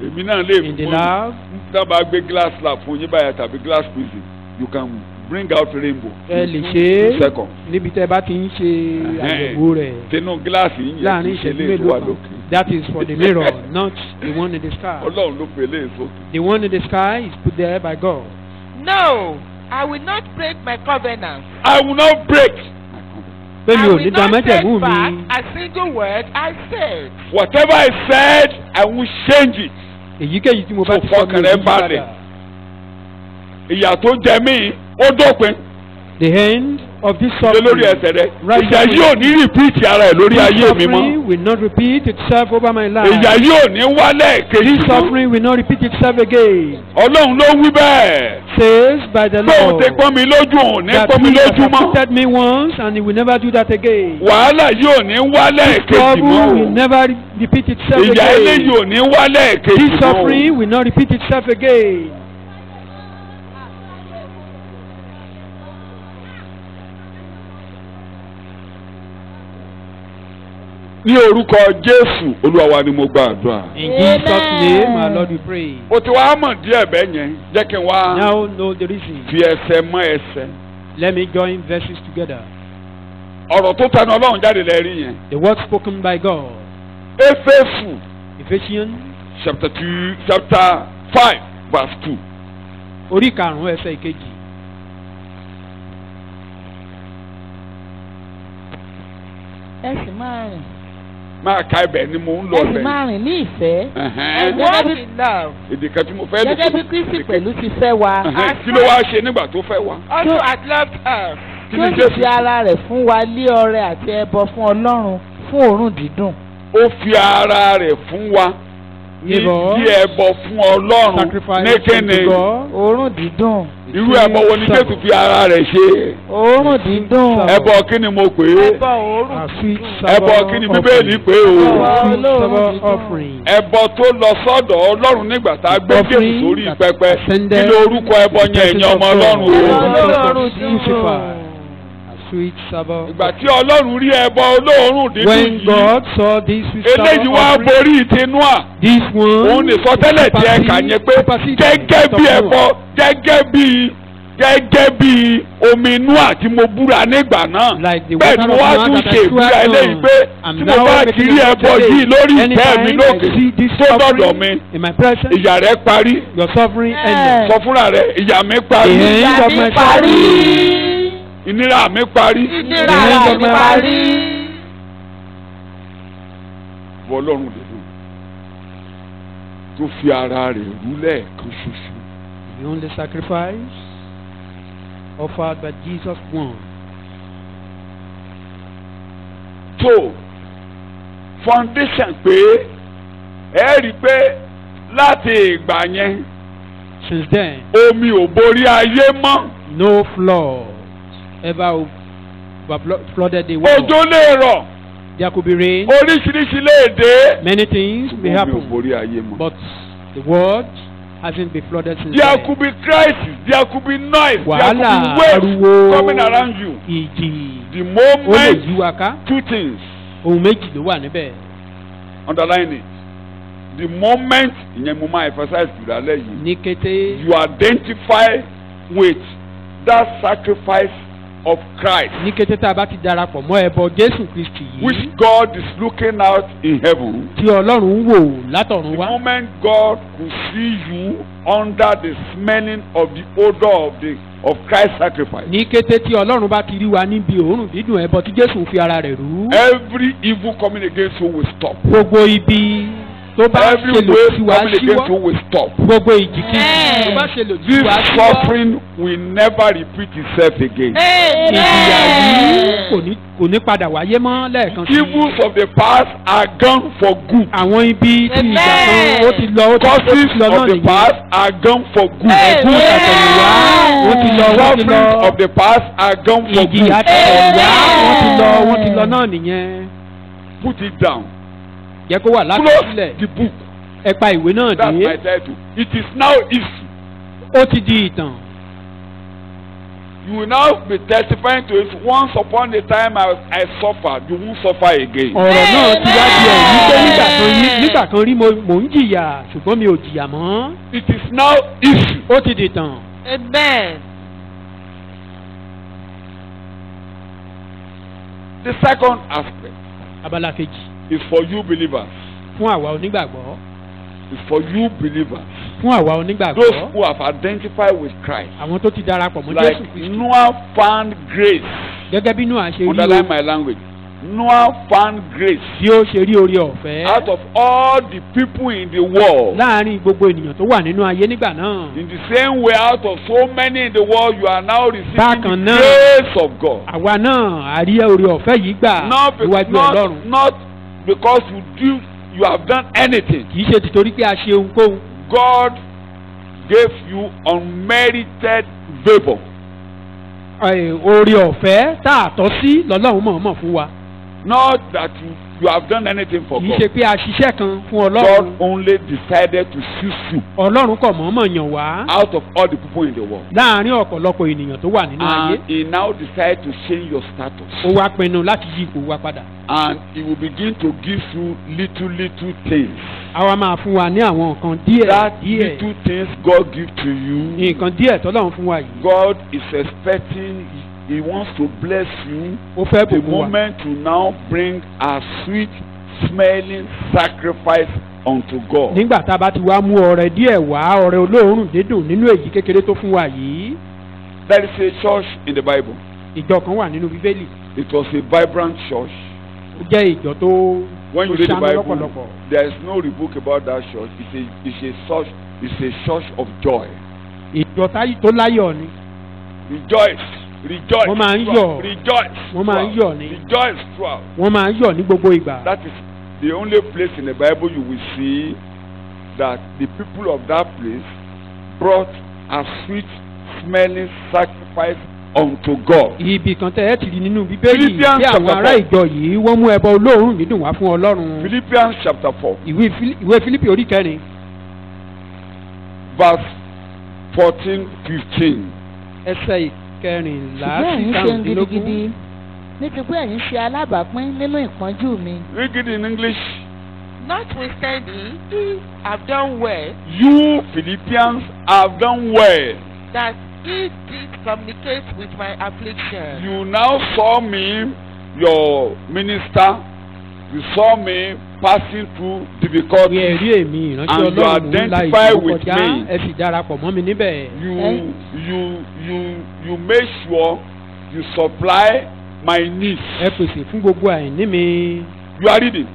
Èmi náà lè
in the lab.
Dábàá gbé glass lab fún yín báyà tàbí glass prison. You can bring out rainbow.
Ẹ lè
in
ṣe
2 seconds.
níbi tẹ́ bá ti ń ṣe àyẹ̀wò rẹ̀
Tinú gíláàsì yín yẹn
láàrin
kì í ṣe
ìṣẹ́jú
lè tó
mélòó
wà
kan.
lókè.
That is for the mirror, not the one in the sky.
Ọlọ́run ló pe eléyìí sókè.
The one in the sky is put there by God.
No, I will not break my covenant.
I will not break my covenant.
pé mi
I
ò
will
ní dá
not take
májẹ̀mú
back
mi.
a single word I said.
Whatever I said, I will change it.
èyíkéyìí tí mo bá
So
ti sọ mi ò
fọkàn
ní
rẹ
yí
balẹ̀.
padà.
Ìyà tó jẹ mí, ó dópin.
the end of this
Ṣé lórí
suffering.
ẹsẹ̀ rẹ?
Right
Ìyà
away.
yóò ní rìpíìtì ara ẹ̀ lórí
This
ayé mi mọ́.
suffering will not repeat itself over my life.
Ìyà yóò ní wálẹ̀ kejì
This
mọ́.
suffering will not repeat itself again.
Ọlọ́run ló wí bẹ́ẹ̀.
Says by the
Tóun
Lord
ti pọ́n mi lójú, òun ní
that
pọ́n mi
he has
lójú mọ́.
afflicted me once and he will never do that again.
Wàhálà yóò ní wálẹ̀
This
kejì
trouble
mọ́
will
o.
never repeat itself
Ìyà eléyìí
again.
ò ní wálẹ̀ kejì
This
mọ́ o.
suffering will not repeat itself again.
Ní orúkọ Jésù Olúwa wa ni mo gba àdúrà.
In Jesus' name, our Lord, we pray.
O ti wá mọ̀ díẹ̀ bẹ́ẹ̀ yẹn, jẹ́ kí n wá
Now know the reason.
fi ẹsẹ̀ mọ́ ẹsẹ̀.
Let me join verses together.
Ọ̀rọ̀ tó tẹnu Ọlọ́run jáde lẹ́rí yẹn.
The word spoken by God.
Éfésù
Ephesians
chapter 5 verse 2.
orí karùn-ún ẹsẹ̀ ìkejì.
ẹ sì máa rìn
Máa ka ibẹ̀ ni mo ń lọ
ẹ sì
bẹ̀.
máa rìn ní ìfẹ́
Ẹ̀hẹ́n.
Walk in love.
Èdè kan tí mo fẹ́ lò.
gẹ́gẹ́ bí Kristi pẹ̀lú ti fẹ́ wa
Ẹ̀hẹ́n. Kí ló wá ṣe nígbà tó fẹ́ wá?
Also has loved us.
Kí
tí
ni
ó sì
Jésù
fi ara rẹ̀ fún wa lé ọrẹ àti ẹbọ fún Ọlọ́run fún òórùn dídùn.
Ó fi ara rẹ̀ fún wa.
Yíbọ̀.
Bí ẹbọ fún Ọlọ́run
Sacrifice
ní kíni.
unto God.
òórùn dídùn.
Irú ẹbọ wo ni Jésù fi ara rẹ̀ ṣe?
òórùn dídùn.
Ẹbọ kí ni mo pè é?
Ẹbọ òórùn
A sweet
dídùn.
Ẹbọ
savour
kí ni
offering.
Bíbélì pè o?
Sweet
Ọlọ́run
savour
dídùn.
offering.
Ẹbọ tó lọ sọ́dọ̀ Ọlọ́run nígbà tá a gbé Jésù
Offering
sórí
that
pẹpẹ.
ascended
Kí ló orúkọ ẹbọ yẹn ẹ̀yin ọmọ Ọlọ́run o?
Ọlọ́run dídùn.
Crucified. A sweet savour.
Ìgbà tí Ọlọ́run rí ẹbọ olóòórùn dídùn
When
yìí,
God saw this sweet
eléyìí
savour
wá
offering,
borí tinúà.
this one
Òun ní sọtẹ́lẹ̀ tí ẹ kà yẹn pé gẹ́gẹ́ bí ẹbọ gẹ́gẹ́ bí omi inú àti mo búra nígbà náà.
Like the
Bẹ́ẹ̀
water
ni
of
wọ́n á
man
tún
that
ṣe
I
ìbúra
swear
eléyìí
on.
pé
I'm
tí mo
now
bá
making
ti rí
it
ẹbọ
today.
yìí lórí ìtẹ́ mi
Anytime
lókè
I see this
tó dọ̀dọ̀
offering
mi,
in my presence,
ìyà rẹ̀ parí.
your suffering
Yeah.
ended.
Sọ fúnra rẹ̀ ìyà mi parí.
The end
Ìyà
of
mi
my
parí.
suffering.
Ìnira mi parí.
Ìnira
The end of
mi
my
parí.
Wọ Ọlọ́run dìdú tó fi ara rẹ̀ rúlẹ̀ kan ṣoṣo.
The only sacrifice offered by Jesus once.
tó foundation pé ẹ rí i pé láti ìgbà yẹn
Since then,
omi ò borí ayé mọ́.
no flood ever flooded the world.
Òjò lè rọ̀,
There could be rain.
oríṣiríṣi lè dé.
Many things may
Omi ò
happen,
borí ayé mọ́.
but the world hasn't been flooded since
There
then.
could be crisis, there could be noise, there
Wàhálà,
could be waves
ariwo,
coming around you.
ìjì,
The
ó lè
moment
yí wa ká.
two things
Ohun méjì ló wà níbẹ̀.
underline it. The moment ìyẹn mo máa emphasize jù lálẹ́ yìí.
Ní kété
You identify with that sacrifice of Christ,
ní kété tá a bá ti darapọ̀ mọ́ ẹbọ Jésù Kristi
which
yìí
God is looking out in heaven.
tí Ọlọ́run ń wò látọ̀run
The
wá.
moment God could see you under the smelling of the odor of Christ's sacrifice,
Ní kété tí Ọlọ́run bá ti rí wa níbi òórùn dídùn ẹbọ tí Jésù fi ara rẹ̀ rú.
every evil coming against you will stop.
Gbogbo ibi tó bá
Every
ṣe lòdì
wave
sí wa
coming against you
ṣíwọ́.
will stop.
Gbogbo ìjìkìjì tó bá ṣe lòdì sí
This
wa ṣíwọ́.
suffering will never repeat itself again.
Ìjìyà yìí kò ní padà wáyé mọ́ lẹ́ẹ̀kan sí.
Evils of the past are gone for good.
Àwọn ibi tí ìgbà kan ó ti lọ ó ti
Causes
lọ náà
of the
nìyẹn.
past are gone for good.
Ẹ̀gún àtẹ̀yìnwá ó ti lọ wọ́n ti
Sufferings
lọ.
of the past are gone for
Ìjì
good.
àtẹ̀yìnwá wọ́n ti lọ náà nìyẹn.
Put it down.
Jẹ́ kó wà láti
Close
sílẹ̀.
the book.
Ẹ pa ìwé náà
That's my
dé.
title. It is now easy.
Ó ti di ìtàn.
You will now be testifying to it. Once upon a time I suffered. You won't suffer again.
Ọ̀rọ̀ náà ti wá di ẹ̀rí pé nígbà kan rí mò ń jìyà ṣùgbọ́n mi ò jìyà mọ́.
It is now easy.
Ó ti di ìtàn.
Amen.
The second aspect
Abala kejì
is for you believers.
fún àwa onígbàgbọ́.
It's for you believers.
Fún àwa
Those
onígbàgbọ́.
who have identified with Christ.
Àwọn tó ti darapọ̀ mọ́
Like
Jésù Kristi.
Noah found grace
gẹ́gẹ́ bí Noah ṣe rí
underline my language, Noah found grace
bí ó ṣe rí oore ọ̀fẹ́
out of all the people in the world.
láàárín gbogbo ènìyàn tó wà nínú ayé nígbà náà.
In the same way, out of so many in the world, you are now receiving
Bákan
the
náà,
grace of God.
àwa náà àrí oore ọ̀fẹ́ yìí gbà níwájú Ọlọ́run.
Not because you have done anything.
kì í ṣe tìtorí pé a ṣe ohunkóhun.
God gave you unmerited favour.
Oore ọ̀fẹ́ tá a tọ́ sí lọ́lọ́run mọ̀ọ́mọ̀ fún wa.
Not that you have done anything for
kì í
God.
ṣe pé a ṣiṣẹ́ kan fún
God
Ọlọ́run.
only decided to choose you
Ọlọ́run kọ̀ mọ̀ọ́mọ̀ yàn wá
out of all the people in the world.
láàárín ọ̀pọ̀lọpọ̀ ènìyàn tó wà nínú ayé.
And he now decided to change your status.
Ó wá pinnu láti yí ipò wa padà.
And he will begin to give you little things.
Àwa máa fún wa ní àwọn nǹkan díẹ̀
That
díẹ̀.
little things God give to you,
Nǹkan díẹ̀ tọ́lọ́run fún wa yìí.
God is expecting, he wants to bless you.
Ó fẹ́
The
bùkún wa.
moment you now bring a sweet smelling sacrifice unto God.
Nígbà tá a bá ti wá mú ọrẹ díẹ̀ wá ọrẹ olóòórùn dídùn nínú èyí kékeré tó fún wa yìí.
There is a church in the Bible.
Ìjọ kan wà nínú Bíbélì.
It was a vibrant church.
Ó jẹ́ ìjọ tó
When you read the
ṣáná
Bible,
lọ́pọ̀lọpọ̀.
there is no rebuke about that church. It's a church of joy.
Ìjọ tó láyọ̀ ni.
Rejoice, rejoice,
Wọ́n máa ń
throughout.
yọ̀.
Rejoice,
Wọ́n máa ń
throughout.
yọ̀ ni.
Rejoice throughout.
Wọ́n máa ń yọ̀ ní gbogbo ìgbà.
That is the only place in the Bible you will see that the people of that place brought a sweet smelling sacrifice unto God.
Ibì kan tẹ́ ẹ ti rí nínú Bíbélì
Philippians
tí àwọn
chapter
ará
4.
ìjọ yìí wọ́n mú ẹbọ olóòórùn dídùn wá fún Ọlọ́run.
Philippians chapter 4,
Ìwé Fílípì orí kẹrin
verse 14-15.
ẹsẹ̀ ìkẹrìnlá
ṣùgbọ́n
sí
ẹ̀yin ṣe ń gidigidi
karùndínlógún.
ní ti pé ẹ̀yin ṣe alábàápín nínú ìpọ́njú mi.
Read it in English.
Notwithstanding, ye have done well,
You Philippians have done well.
that ye did communicate with my affliction.
You now saw me, your minister. You saw me passing through
Bí
difficulties.
ẹ rí èmi ìrántí
And you
Ọlọ́run mú ńlá
identify
ìṣòro
with
kọjá
me.
ẹ sì darapọ̀ mọ́ mi níbẹ̀.
You make sure you supply my needs.
Ẹ pèsè fún gbogbo àìní mi.
You are reading.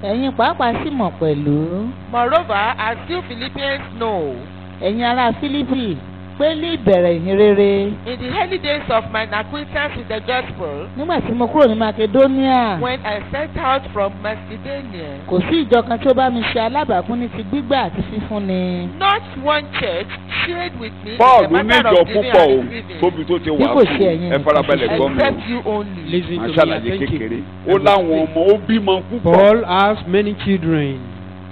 ẹ̀yin pàápàá sì mọ̀ pẹ̀lú
Moreover, as you Philippians know,
ẹ̀yin ará Fílípì pé ní ìbẹ̀rẹ̀ ìhìn rere
in the early days of my acquaintance with the gospel,
nígbà tí mo kúrò ní Makedonia
when I set out from Macedonia,
kò sí ìjọ kan tí ó bá mi ṣe alábàápín ní ti gbígbà àti fífúnni.
not one church shared with me in
Paul
the
ló
matter
níjọ
of giving
púpọ̀ o
and receiving,
tóbi tó ti
Bí
wà
kò
fún
ṣe ẹ̀yin
ẹ farabalẹ̀
nìkan.
gbọ́ mi o.
except you only.
Listen
Màá
to me
ṣàlàyé
attentively.
kékeré. Ó láwọn ọmọ ó bímọ púpọ̀.
Paul has many children.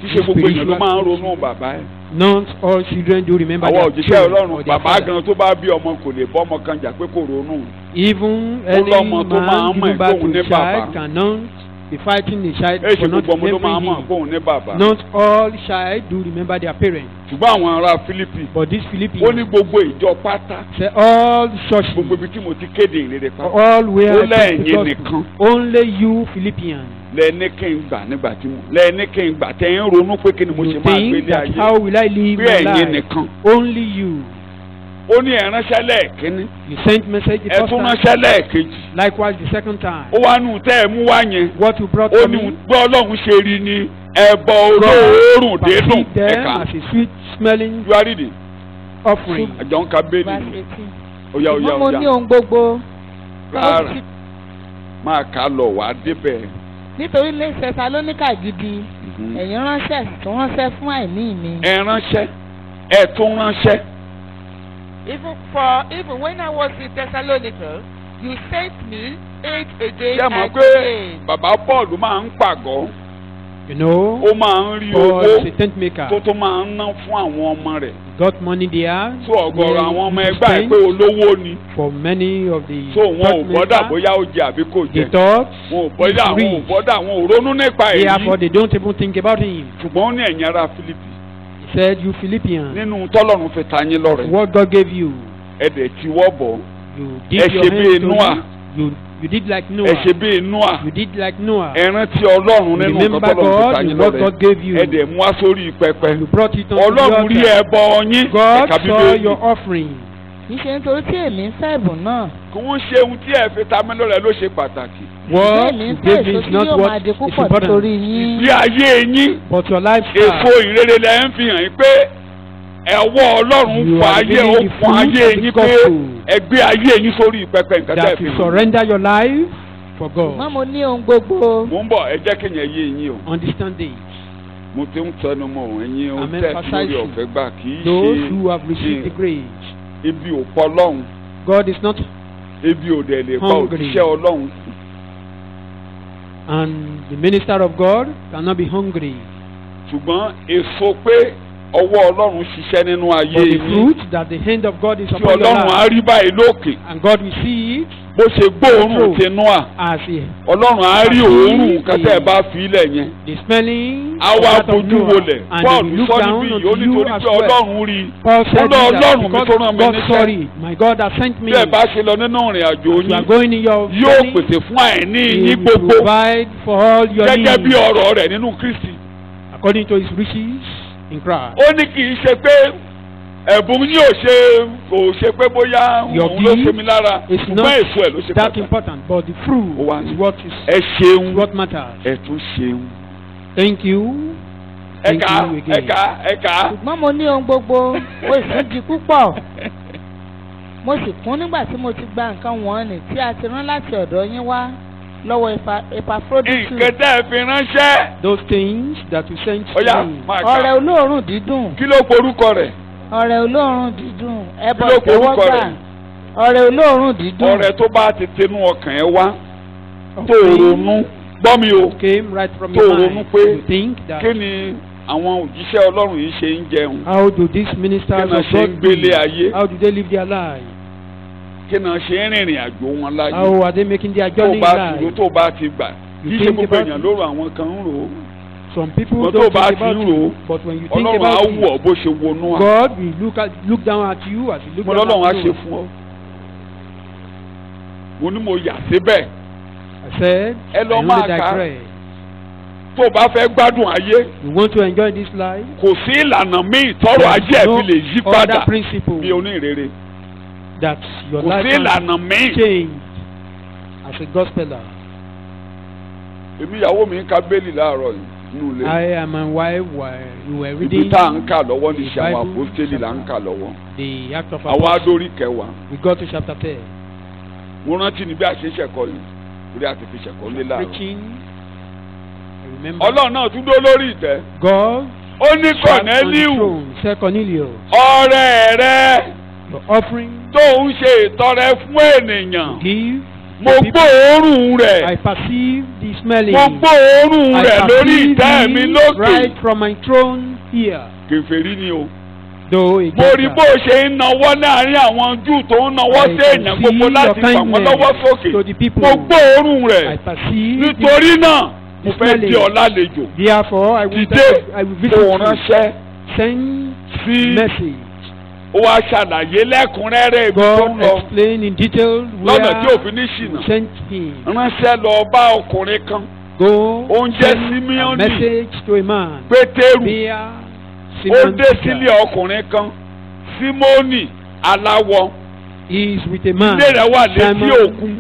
Kì í ṣe gbogbo èèyàn ló máa ń ronú bàbá ẹ̀.
Not all children do remember
Àwọn
their
òjíṣẹ́
children or
Ọlọ́run
their
bàbá
father.
gan tó bá bí ọmọ kò lè bọ́ ọmọ kan jà pé kò ronú.
Even
Ó
any
lọ́mọ tó máa
man
ń mọ̀
giving back to
ìgbóhùn ní
a
bàbá.
child cannot be fighting the child
Ẹ ṣe
for not
gbogbo ọmọ tó máa ń mọ̀
remembering him.
fóun ní bàbá.
Not all child do remember their parents.
Ṣùgbọ́n àwọn ará Fílípì
But this
ó ní
Philippians
gbogbo ìjọ pátá
say all churches,
gbogbo ibi tí mo ti kéde ìrere pátá.
all where
Ó
I preach the
lẹ́yìn
gospel,
nìkan
only you Philippians.
lẹ́ni kí n gbà nígbà tí mo lẹ́ni kí n gbà tẹ́ ń ronú pé kí ni mo
You
ṣe máa
think
gbélé
that
ayé.
how will I live
Bí
my
ẹ̀yin
life?
nìkan.
Only you.
Ó ní ẹ̀ránṣẹ́ lẹ́ẹ̀kínní.
You sent message the
Ẹ
first
tún
time.
ránṣẹ́ lẹ́ẹ̀kejì.
Likewise the second time.
Ó wá nù tẹ́ ẹ mú wá yẹn.
What you brought
Ó
to
ní
me,
gbọ́ Ọlọ́run ṣe rí ni ẹbọ olóòórùn dédùn
perceive them
ẹ̀ka.
as a sweet smelling
You are reading.
offering.
Àjọ ń ka bẹ́ẹ̀lì.
Verse 18.
Oya oya
ṣùgbọ́n mo ní
oya.
ohun gbogbo
Rárá. Máa kà á lọ wàá débẹ̀.
nítorí ní Tẹsalóníkà gidi ẹ̀yin ránṣẹ́ tó ránṣẹ́ fún àìní mi.
Ẹ ránṣẹ́. Ẹ tún ránṣẹ́.
Even when I was in Thessalonica, you sent me aid again
Ṣé mọ̀
and
pé
again.
bàbá Paul máa ń pàgọ́?
You know,
Ó máa ń rí
Paul
owó
is a tent maker.
tó máa ń ná fún àwọn ọmọ rẹ̀.
Got money there.
Tó ọ̀gọ̀rọ̀ àwọn ọmọ
He
ẹgbẹ́ ẹ̀
spent
pé olówó ni.
for many of the
Tó wọn ò
tent
bọ́dà
makers,
bóyá ó jẹ àbí kò
they
jẹ.
thought
Wọn ò bọ́dà
he's
wọn ò
rich.
bọ́dà wọn ò ronú nípa
Therefore,
èyí.
they don't even think about him.
Ṣùgbọ́n ó ní ẹ̀yin ará Fílípì.
He said, "You Philippians,
Nínú tọ́lọ́run fi ta yín lọ́rẹ.
what God gave you,
Ẹ̀dẹ̀ tí wọ́ bọ̀.
you
Ẹ
did
ṣe
your
bí
hands to
Noah.
it. You did like
Ẹ
Noah.
ṣe bí Nóà.
You did like Noah.
Ẹ rántí Ọlọ́run nínú nǹkan
Remember
tọ́lọ́run fi ta
God
yín
in what
lọ́rẹ.
God gave you.
Ẹ̀dẹ̀ mú wá sórí pẹpẹ.
You brought it on the
Ọlọ́run rí
altar.
ẹbọ yín.
God
Ẹ̀ka
saw
Bíbélì.
your offering.
kì í ṣe nítorí tí èmi ń fẹ́ ẹ̀bùn náà.
kí wọ́n ṣe ohun tí ẹ fi ta mí lọ́rẹ ló ṣe pàtàkì.
What
èmi
you
ń fẹ́
gave me
èso
is
tí
not
yóò
what
máa di
is
púpọ̀ nítorí
important,
yín.
bí ayé yín
but your
èso
lifestyle.
ìrere lẹ ń fi hàn yín pé ẹ̀wọ́ Ọlọ́run
You
fún
are
ayé
living the
fún
fruit
ayé
of the
yín pé
gospel.
ẹ gbé ayé yín sórí pẹpẹ nǹkan tẹ́
That
fi
you
hàn.
surrender your life for
ṣùgbọ́n
God.
mo ní ohun gbogbo.
mo ń bọ̀ ẹ jẹ́ kéèyàn yé yín o.
Understand this.
mo ti ń tẹnu mọ́ ẹ̀yin o
I'm
tẹ́ lórí
emphasizing
ọ̀fẹ́ gbà kì í
those
ṣe
who have received the grace.
ibi ò pọ̀ Ọlọ́run
God is not,
ibi ò dẹ̀ lè pa
Hungry.
òjíṣẹ́ Ọlọ́run.
and the minister of God cannot be hungry.
ṣùgbọ́n èso pé ọwọ́ Ọlọ́run ṣiṣẹ́ nínú ayé
But the
yín
fruit that the hand of God is
tí
upon your
Ọlọ́run á
life,
rí báyìí lókè
and God will see it
bó ṣe gbóòórùn ti Nóà
as
Ọlọ́run á rí òórùn nǹkan tẹ́ ẹ bá fi ilẹ̀ yẹn.
the smelling
a
of
wá
that of
bójú
Noah,
wolẹ̀
and
Paul
they will look
sọ
down
níbí yìí ó
unto you
nítorí
as
pé
well.
Ọlọ́run rí
Paul
ó
said
lọ
that
Ọlọ́run mi
because
tó rán mi
God
níṣẹ́
sorry, my God has sent me.
bí ẹ bá ṣe lọ nínú ìrìn àjò
You are
yín
going in your
yóò
journey,
pèsè fún àìní
He
yín
will
gbogbo
provide for all your
gẹ́gẹ́ bí
needs
ọ̀rọ̀ rẹ̀ nínú Kristi.
according to His riches in Christ.
ó ní kì í ṣe pé ẹ̀bùn yín kò ṣe pé bóyá
Your
òun ló ṣe
gift
mí lára
is
ṣùgbọ́n
not
èso ẹ̀ ló ṣe
that
pàtàkì.
important, but the fruit
Ó wá
is
ní,
what
ẹ ṣeun
is what matters.
ẹ tún ṣeun.
Thank you. Thank you again.
ẹ̀ka.
ṣùgbọ́n mo ní ohun gbogbo mo sì di púpọ̀. mo sì kún nígbà tí mo ti gba nǹkan wọ̀nyí tí a ti rán láti ọ̀dọ̀ yín wá lọ́wọ́ Epafroditù.
nǹkan tẹ́ ẹ fi ránṣẹ́.
Those things that you sent
Ó yá
to me.
máa
ọrẹ
kà.
olóòórùn dídùn.
kí ló porúkọ rẹ̀?
ọrẹ olóòórùn dídùn. ẹbọ
Kí ló porúkọ
ìtẹ́wọ́gbà.
rẹ̀?
ọrẹ olóòórùn dídùn.
ọrẹ tó bá ti tinú ọkàn ẹ wá tó ronú gbọ́ mi o
Came right from
tó
your
ronú
mind.
pé
You think that
kí ni àwọn òjíṣẹ́ Ọlọ́run yìí ṣe ń jẹun
how do these ministers
Kí náà
of
ṣe ń
God
gbélé
live?
ayé?
How do they live their life?
kí náà ṣe ń rìnrìn àjò wọn láyé
How are they making their
tó
journey in
bá ti rò
life?
tó bá ti gbà
You
kì í ṣe
think
gbogbo
about
èèyàn
it.
lóru àwọn kan ń rò ó
Some people
But
don't
tó bá
think
ti
about
ń rò ó,
it, but when you think
Ọlọ́run á
about
wù
it,
ọ́ bó ṣe wọnú à
God will look down at you as you look
mo
down
lọ́lọ́run á
at
ṣe
you.
fún ọ mo ní mo yà síbẹ̀
I said,
Ẹ
I
lọ
only
máa kà á.
digress.
tó o bá fẹ́ gbádùn ayé
You want to enjoy this life?
kò sí ìlànà míì tọrọ ajé ẹ̀
no
fi lè yí padà
other principle
bí onírere
that your
kò
life
sí ìlànà
can
míì.
change as a gospeler.
èmi ìyàwó mi ń ka bẹ́ẹ̀lì láàárọ̀ yìí nínú ilé
I and my wife we were
ibi
reading
tá à ń kà lọ́wọ́ ní
the
ṣe àwọn
Bible
àpòstélì là ń kà lọ́wọ́
the Act of
àwọn
Apostles.
adórí kẹwàá
We got to chapter 10.
mo rántí ní bí a ṣe ń ṣẹ̀kọ́ yìí torí a ti fi ṣẹ̀kọ́ lé láàárọ̀
Preaching. I remember
Ọlọ́run náà tún dó lórí ìtẹ́
God
ó ní
sat on the
Kọ̀nẹ́líù
throne. Said Cornelius,
ọrẹ rẹ
your offering
tó ń ṣe ìtọrẹ fún ènìyàn
give.
mo
to people.
gbóòórùn rẹ̀
I perceive the smelling.
mo gbóòórùn
I
rẹ̀ lórí
perceive
ìtẹ́ mi
it
lókè
right from my throne here.
kèfèrí ni o
Though a
mo rí bó
Gentile.
ṣe ń nawọ́ láàrin àwọn Júù tó ń nawọ́
I
sí èèyàn gbogbo
see
láti
your
fà wọ́n lọ́wọ́
kindness
sókè
to the people.
mo gbóòórùn
I
rẹ̀
perceive
nítorí náà mo fẹ́
smelling.
di ọ lálejò
Therefore, I will
dìde
visit
kò
you.
ránṣẹ́
Send
sí
message.
ó wá ṣàlàyé lẹ́kùnrẹ́rẹ́ ibi tó ń
God
lọ
explain in detail
lọ́nà tí
where
òfin ní ṣìnà
sent him.
ránṣẹ́ lọ bá ọkùnrin kan
Go
Oúnjẹ
send a
Simeoni.
message to a man.
Pétérù
Bear
ó
Simon
dé
Peter.
sílé ọkùnrin kan Símónì aláwọ̀
He is with a man.
ilé rẹ̀ wà létí
Simon,
òkun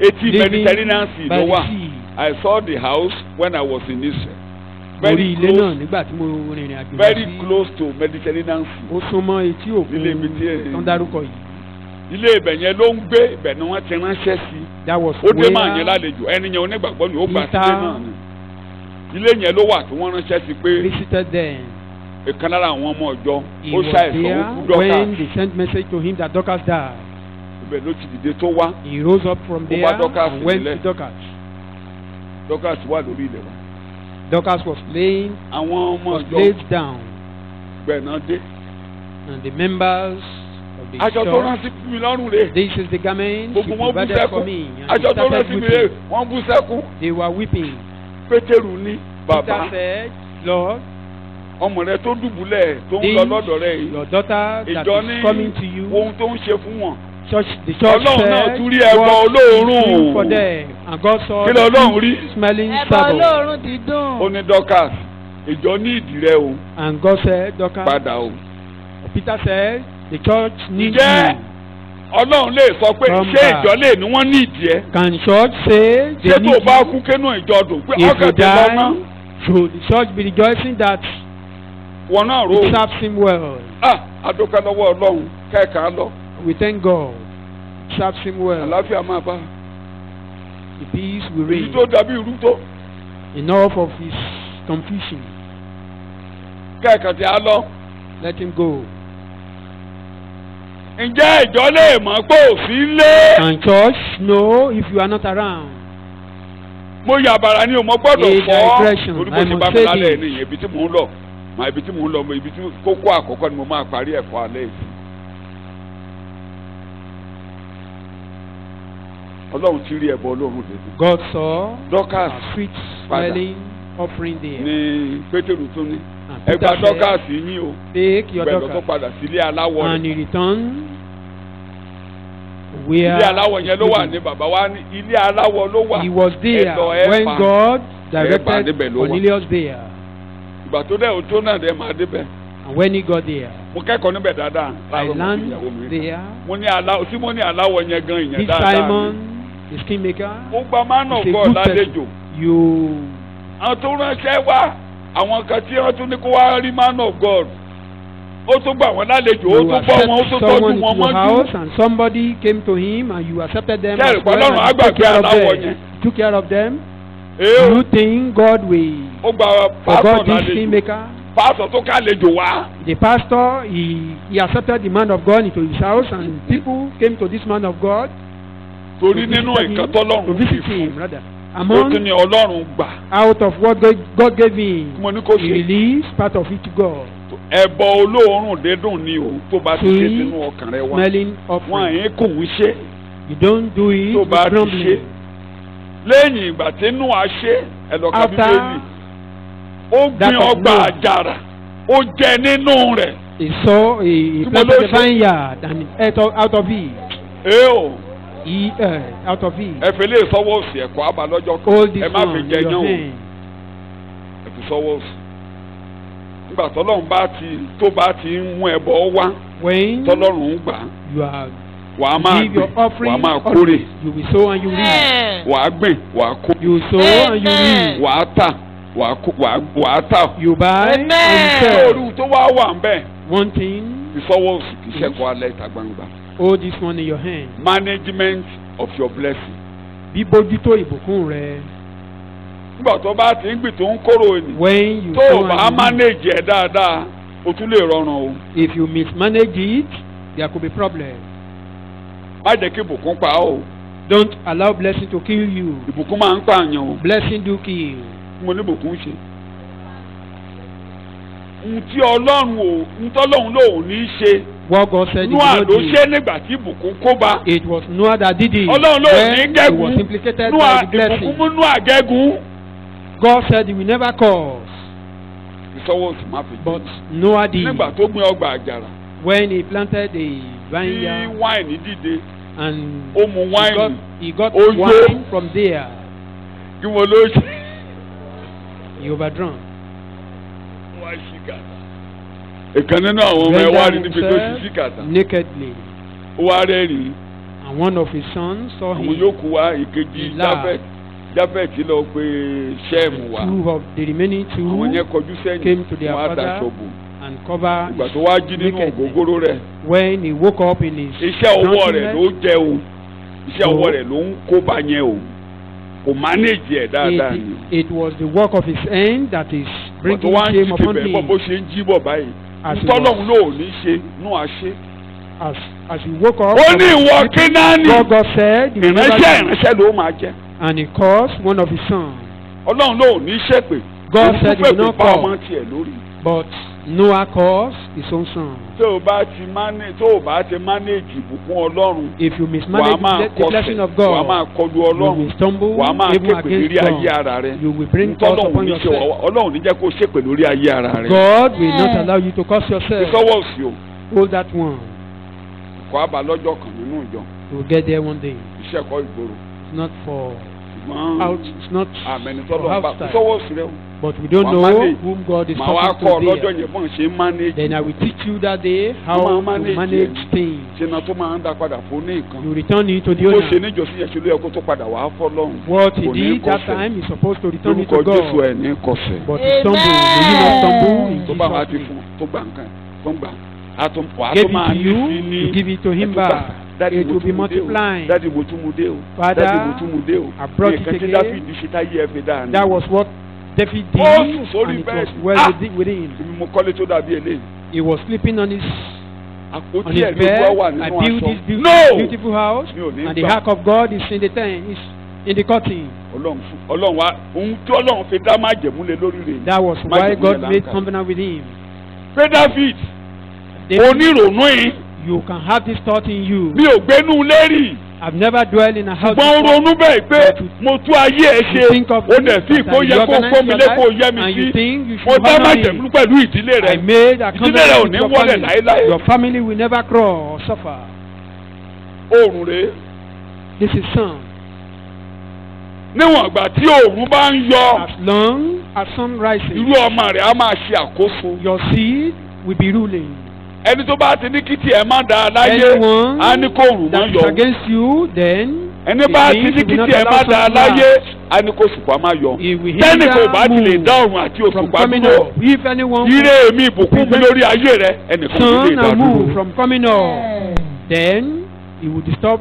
etí
living
Mediterranean Sea
by
ló
the
wà
sea.
I saw the house when I was in Israel
Mo rí
very
ilé náà
close
nígbà tí mo rìnrìn àjò lọ
very
sí.
close to Mediterranean Sea
Ó súnmọ́ etí òkun
Ilé ibi tí-
tó ń dárúkọ yìí.
ilé ibẹ̀ yẹn ló ń gbé ibẹ̀ ni wọ́n ti ránṣẹ́ sí
That was
ó dé máa yẹn
where
lálejò ẹni yẹn onígbàgbọ́ ni ó gbà
Peter
sílé náà ni ilé yẹn ló wà tí wọ́n ránṣẹ́ sí pé
visited them.
ìkan lára àwọn ọmọ ọjọ́
He
ó
was
ṣàìsàn ó
there
kú dọ́kà
when they sent message to him that Dorcas died.
ibẹ̀ ló ti dìde tó wá
He rose up from
Ó
there
bá Dorcas
and went
nílẹ̀.
to Dorcas.
dọ́kà sì wà lórí ilẹ̀ wa
Dorcas was laying,
àwọn ọmọ
was
ọjọ́
laid down,
bẹ́ẹ̀ náà dé
and the members of the
aṣọ tó rán
church,
sí mi lọ́rùn rè
this is the garment she
gbogbo wọn bú
provided for
sẹ́kún
me, and
aṣọ
they
tó rán
started
sí mi rè
weeping.
wọ́n bú sẹ́kún
They were weeping.
Pétérù ní bàbá
Peter said, Lord,
ọmọ rẹ tó dùbúlẹ̀ tó ń
this,
lọ lọ́dọ̀ rẹ yìí
your daughter that
ìjọ
is coming to
ní
you,
ohun tó ń ṣe fún wọn
the church
Ọlọ́run náà
said,
tún rí ẹbọ
what
olóòórùn.
is doing for them, and God saw
Kí ló Ọlọ́run rí?
the smelling
ẹbọ
savour.
olóòórùn dídùn.
ó ní Dorcas ìjọ ní ìdí rẹ o
And God said, Dorcas,
padà o
Peter said, The church needs
Ǹjẹ́
you.
Ọlọ́run lè sọ pé
Come
ṣé
back.
ìjọ lè ní wọ́n ní ìdí ẹ̀?
Can church say
Ṣé
they
tó
need
bá
you?
kú kínú ìjọ dùn pé
If
ọkàn
you
ti lọ́nà
die, should the church be rejoicing that
wọn náà rò
it serves him well?
Adúpẹ́ lọ́wọ́ Ọlọ́run kẹ́ẹ̀kan lọ
We thank God. It serves him well.
àlàáfíà máa bá
The peace will
èyí
reign.
tó dàbí irú tó
Enough of his confusion.
kẹ́ẹ̀kan ti á lọ.
Let him go.
Ǹjẹ́ ìjọ lè mọ̀ pé ò sí lé?
Can church know if you are not around?
Mo yàbàrà ni o mo gbọ́dọ̀
A
fọ́
digression.
torí
I
bó ti
must
bá mi
say
lálẹ́
this.
ní ibi tí mò ń lọ mà ibi tí mò ń lọ ibi tí kókó àkọ́kọ́ ni mo máa parí ẹ̀kọ́ alẹ́ yìí. Ọlọ́run ti rí ẹbọ Ọlọ́run dédé.
God saw
Dorcas
a sweet
Father.
smelling offering there.
ní Pétérù tún ní
And
ẹgbà
Peter
Dorcas
said,
yín o
take your
gbẹ̀dọ̀ tó
daughter.
padà sílé aláwọ̀
And
rẹ̀.
he returned where
Ilé aláwọ̀ yẹn ló wà ní bàbá wa ní ilé aláwọ̀ ló wà.
he was there
Ẹ̀dọ̀
when
ẹ̀fà.
God
Ẹ̀fà
directed
níbẹ̀ ló wà.
Cornelius there.
Ìgbà tó dẹ̀ o tó náà dẹ̀ máa débẹ̀.
And when he got there,
Mo kẹ́kọ̀ọ́ níbẹ̀ dáadáa.
I
láàárọ̀ mo fi
learned
ìyàwó mi rí.
there.
Mo ní aláwọ̀ tí mo ní aláwọ̀ yẹn gan ìyẹn
This
dáadáa.
Simon, the skin maker,
Mo gba man of
is a
God
good
lálejò.
person. You
Àwọn tó ránṣẹ́ wá àwọn kan tí wọ́n tún ní kó wá rí man of God. Ó tún gbà wọ́n lálejò, ó
you
tún bọ́
accept
wọn, ó tún
someone
tọ́jú
into
wọn
your
mọ́jú.
house and somebody came to him and you accepted them
Ṣé
as
ìpàdé
well
Ọlọ́run á
and you took
gbàgbé
care of
aláwọ̀
them.
yẹn?
Took care of them.
Èé o,
You think God will
ó gba
forgot
pásọ̀
this skin
lálejò.
maker?
Pásọ̀ tó kálejò wá.
The pastor, he accepted the man of God into his house and people came to this man of God
Torí nínú nǹkan
to
tọ́lọ́run fi
visit
fún.
him rather.
Ó
Among
tún ní Ọlọ́run gbà.
out of what God gave him,
Mo ní kó
he
ṣe.
released part of it to God.
Ẹbọ olóòórùn dídùn ni o tó bá ti ṣe
Sweet
sínú ọkàn rẹ wá.
smelling
Wọ́n
offering.
àyín kò ń ṣe.
You don't do it
Tó
with
bá ti ṣe.
grumbling.
Lẹ́yìn ìgbà tí inú wa ṣe ẹ̀lọ́ka
After
bíbélì. Ó gbin
that of
ọgbà
Noah.
àjàrà. Ó jẹ nínú rẹ̀.
He saw, he
Tí mo
planted
ló
a
ṣe.
vineyard and he ate out of it.
Ee o,
He ate out of it.
ẹ fi lè sọ́wọ́ òsì ẹ̀kọ́ àbá lọ́jọ́
Hold
kan.
this
Ẹ má fi
one
jẹ
in
yán
your
o.
hand.
Ẹ fi sọ́wọ́ òsì. Nígbà tọ́lọ́run bá ti ń mú ẹbọ wá.
When
Tọ́lọ́run ń gbà.
you are
Wàá máa
give your
gbìn.
offering,
Wàá máa kórè.
you will sow and you reap.
Amen.
Wàá gbìn. Wàá kó.
You sow and you
Amen.
reap.
Wàá tà. Wàá tà.
You buy
Amen.
and sell.
Lóòrù tó wá wà ń bẹ̀.
One thing,
Ìsọwọ́ òsì kì í ṣẹ̀kọ́ alẹ́ ìta gbangba.
hold this one in your hand.
Management of your blessing.
Bíbójútó ìbùkún rẹ.
Nígbà tó bá ti ń gbìn tó ń kóró ni.
When you
Tó o
sow
bá
and you reap.
manage ẹ̀ dáadáa, o tún lè rọrùn o.
If you mismanage it, there could be problem.
Má jẹ́ kí ìbùkún pa ọ́ o.
Don't allow blessing to kill you.
Ìbùkún máa ń pààyàn o.
Blessing do kill.
Mo ní ìbùkún ṣe. Ntí Ọlọ́run ò ntọ́lọ́run lòun ní í ṣe.
What God said he
Nóà
would
ló
not
ṣe
do.
nígbà tí ìbùkún kó bá.
It was Noah that did it.
Ọlọ́run lòun ní
When he
gẹ́gùn.
was implicated
Nóà
by the blessing.
ìbùkún mú Nóà gẹ́gùn.
God said he will never cause.
Ìsọwọ́ òsì má fi
But
jẹ́.
Noah did.
Nígbà tó gbin ọgbà àjàrà.
When he planted a
Tí
vineyard
wáìnì dìde.
and
Ó mu wáìnì.
he got
Ó yó.
wine from there.
Kí wọ́n ló ṣe.
He overdrank.
Wá sí kàtà. Ìkan nínú àwọn ọmọ ẹ wá rí níbi tó ṣí sí kàtà.
Nakedly.
Ó wá rẹ́rìn-ín.
And one of his sons saw
Àwọn
him.
yòókù wá ìkejì
He laughed.
Jáfẹ́tì lọ pé Ṣẹ́ẹ̀mù wá.
Two of the remaining
Àwọn
two
yẹn kọjú sẹ́yìn.
came to their
Wọ́n á
father
daṣọ bò.
and cover
Ìgbà tó wá jí nínú
nakedly.
ògógóró rẹ̀.
When he woke up in his
Iṣẹ́ ọwọ́ rẹ̀ ló
drunkenness,
jẹ́ o. Iṣẹ́
So-
ọwọ́ rẹ̀ ló ń kó bá yẹn o. Kò manage ẹ̀ dáadáa ni.
it was the work of his hand that is
Ìgbà tó
bringing
wá ń
shame
jí
upon
bíbẹ̀ bọ̀ bó
him.
ṣe ń jí bọ̀ báyìí.
As he
Ntọ́lọ́hún
was-
ló ò ní ṣe nú àṣẹ.
As he woke up,
Ó ní ìwọ Kénáánì.
God said, he will never
Ìránṣẹ́
do-
ìránṣẹ́ ló máa jẹ́.
and he caused one of his sons.
Ọlọ́run ló ò ní ṣépè.
God
Òun
said he
fẹ́
will not
pa
call.
ọmọ tiẹ̀ lórí.
But Noah caused his own son.
Tó o bá ti manage ìbùkún Ọlọ́run.
If you
Wàá
mismanage
máa
the blessing
kọsẹ̀.
of
Wàá máa
God,
kọlu
you
Ọlọ́run.
will stumble
Wàá máa
even
képe lórí
against
ayé
God.
ara rẹ.
You will bring curse
Ntọ́lọ́hún
upon
ní ṣe
yourself.
Ọlọ́run ní jẹ́ kó ṣépè lórí ayé ara rẹ.
God will not allow you to curse yourself.
Ìsọwọ́ òsì o.
Hold that one.
Kọ́ àbá lọ́jọ́ kan nínú ìjọ.
You will get there one day.
Iṣẹ́ ẹ̀kọ́ ìgboro.
It's not for out is not
àmẹ́ni
for
tọ́lọ́ bá
outside.
sọ́wọ́ sí rẹ̀ o.
But we don't
Wàá
know
manage.
whom God is
màá wá kọ́ ọ
talking to
lọ́jọ́
there.
yẹn fún ṣe manage.
Then I will teach you that day how
Máa
to
manage
manage
it.
things.
ṣe na tó máa ń dá padà fún ní nǹkan.
You return it to the
bó ṣe
owner.
níjọ́sí yẹn ṣe ló yẹ kó tó padà wàá fọ́ lọ́hùn.
What he
Kò ní
did that
kọsẹ̀.
time, he's supposed to return it
lórúkọ
to
Jésù
God.
ẹ̀ ní kọsẹ̀.
But he stumbled. May you not stumble in
tó bá wàá ti
Jesus'
fún
name.
tó gbà nǹkan tó ń gbà á tó wàá
Gave
tó
it
máa
to
ní
you,
sí ní.
you give it to him
ẹ tó gbà.
back.
Daddy,
It
mo
will
tún
be
mu dé o.
multiplying.
Daddy, mo tún mu dé o.
Father,
Daddy, mo tún mu dé o.
I brought it
Nǹkan tí
again.
Dáfídì ṣe táyé ẹ fi dáa ni.
That was what David did,
Ó sùn sórí
and it was
bẹ́ẹ̀dì.
well
Ah!
within.
Èmi mo kọ́lé tó dàbí eléyìí.
He was sleeping on his
Àpótí ẹ̀ ló
bed.
wá wà
I
nínú
built
aṣọ.
this
No!
beautiful house,
Mi ò ní
and the
gbà.
ark of God is in the tent, is in the curtain.
Ọlọ́run wa ohun tí Ọlọ́run fi dá májẹ̀mú lé lórí rẹ̀.
That was why
Májẹ̀mú
God
yẹn là ń
made
kà.
covenant with him.
Pé David,
David,
onírònú yìí,
you can have this thought in you.
mi ò gbénú lérì.
I've never dwelled in a house
Ṣùgbọ́n ó
before.
ronú bẹ́ẹ̀ pé mo tún ayé ẹ
You
ṣe.
think of
Ó
me
dẹ̀ fi
that
kó
I
yẹ kó
organize
kó mi
your
lé
life,
kó yẹ mi
and you
sí.
think you
Mo
should
dá
honor
májẹ̀mú
me.
pẹ̀lú ìdílé
I
rẹ̀.
made a
Ìdílé
covenant
rẹ̀ ò
with
ní
your
wọlé
family.
láéláé.
Your family will never crawl or suffer.
Oòrùn rèé.
This is sun.
Níwọ̀n ìgbà tí oòrùn bá ń yọ,
As long as sun rises,
irú ọmọ rẹ̀ á máa ṣe àkóso.
your seed will be ruling.
Ẹni tó bá ti ní kí tiẹ̀ má dáa láyé,
Anyone
á ní kó oòrùn má
that is
yọ.
against you, then
Ẹni
it
bá ti
means
ní
you
kí
will not
tiẹ̀ má
allow
dáa
sun to
láyé,
rise.
á ní kó òṣùpá má yọ.
It will
Tẹ́nì kò bá ti lè
hinder
dá oòrùn àti
from
òṣùpá
coming
dúró.
up. If anyone
Ire mi ìbùkún mi lórí ayé rẹ̀, ẹnìkan kò lè
sun
dá
and move
dúró.
from coming up, then it will disturb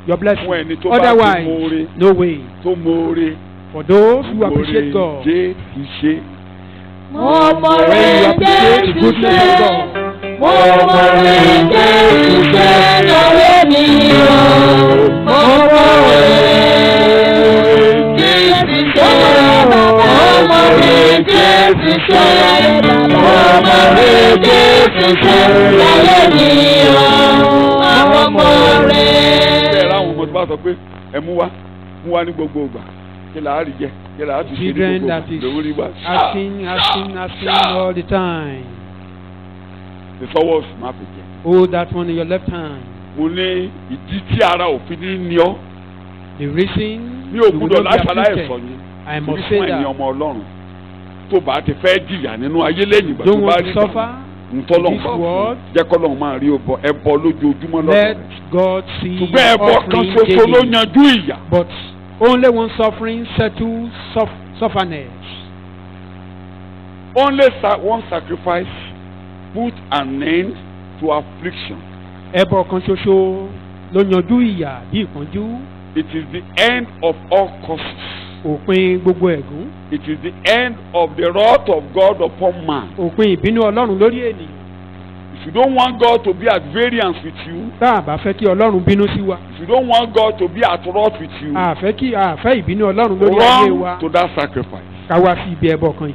your blessing.
Fún ẹni tó bá ti
Otherwise,
mọ̀ọ́re,
no way.
tó mọ̀ọ́re,
For those who appreciate God,
Jésù ṣe.
Mo mọ
when you
rẹ̀
appreciate the
Jésù
goodness of
ṣe.
God,
Mo mọ rẹ̀ Jésù ṣe lórí mi o. Mo mọ rẹ̀ Jésù ṣe. Mo mọ rẹ̀ Jésù ṣe. Mo mọ rẹ̀ Jésù ṣe lórí mi o. Mo mọ rẹ̀.
Bẹ́ẹ̀ láwọn ọmọ tó bá sọ pé ẹ mú wá ní gbogbo ìgbà. Kí là á rí jẹ, kí là á tún ṣe ní
children
gbogbo
that
ìgbà.
is
Lówó wá.
asking all the time.
Ìfọwọ́ oṣù máa fi jẹ.
Hold that one in your left hand.
Mo ní ìdí tí ara òfin ní ní ọ́.
The reason
Mi ò
you will
gbúdọ̀
not be
láṣàlàyé
afflicted.
sọ yín.
I
Torí
must
fún
say
ẹ̀yin
that.
ọmọ Ọlọ́run tó bá ti fẹ́ jìyà nínú ayé lẹ́yìn ìgbà tó
Don't
bá
want
rí
to suffer.
ntọ́lọ́n
this
bá fún
world.
jẹ́ kọ́lọ́n máa rí ẹbọ lójoojúmọ́ lọ́dọ̀
Let
rẹ̀.
God see
Ṣùgbọ́n
your
ẹbọ kan
offering
ṣoṣo ló
daily.
yanjú ìyà.
But only one suffering settles sufferness.
Only one sacrifice put an end to affliction.
Ẹbọ kan ṣoṣo ló yanjú ìyà bí ìpọ́njú.
It is the end of all causes.
Òpin gbogbo ẹ̀gún.
It is the end of the wrath of God upon man.
Òpin ìbínú Ọlọ́run lórí ènìyàn.
If you don't want God to be at variance with you,
Tá a bá fẹ́ kí Ọlọ́run bínú sí wa.
if you don't want God to be at wrath with you,
A fẹ́ ìbínú Ọlọ́run lórí ayé wa.
run to that sacrifice.
Ká wá sí ibi ẹbọ kan yìí.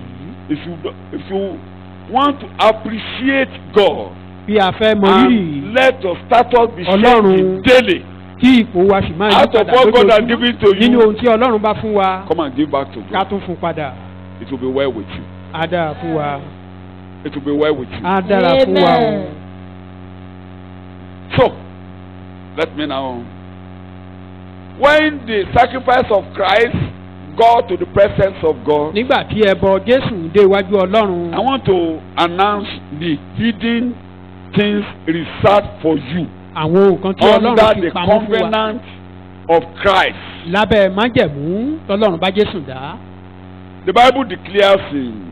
If you want to appreciate God,
Bí a fẹ́ mọ rírì
and let your status be
Ọlọ́run.
changing daily,
kí ipò wa sì máa yí
out of
padà
what God has
lójoojúmọ́.
given to
Nínú
you,
ohun tí Ọlọ́run bá fún wa,
come and give back to
ká
God.
tún fún padà.
It will be well with you.
Á dára fún wa.
It will be well with you.
Á dára fún wa o.
Amen.
So, let me now. When the sacrifice of Christ got to the presence of God,
Nígbà tí ẹbọ Jésù dé iwájú Ọlọ́run,
I want to announce the hidden things reserved for you
àwọn nǹkan tí
under
Ọlọ́run fi
the
pamọ́ fún wa
covenant of Christ.
lábẹ́ májẹ̀mú tọ́lọ́run bá Jésù dá.
The Bible declares in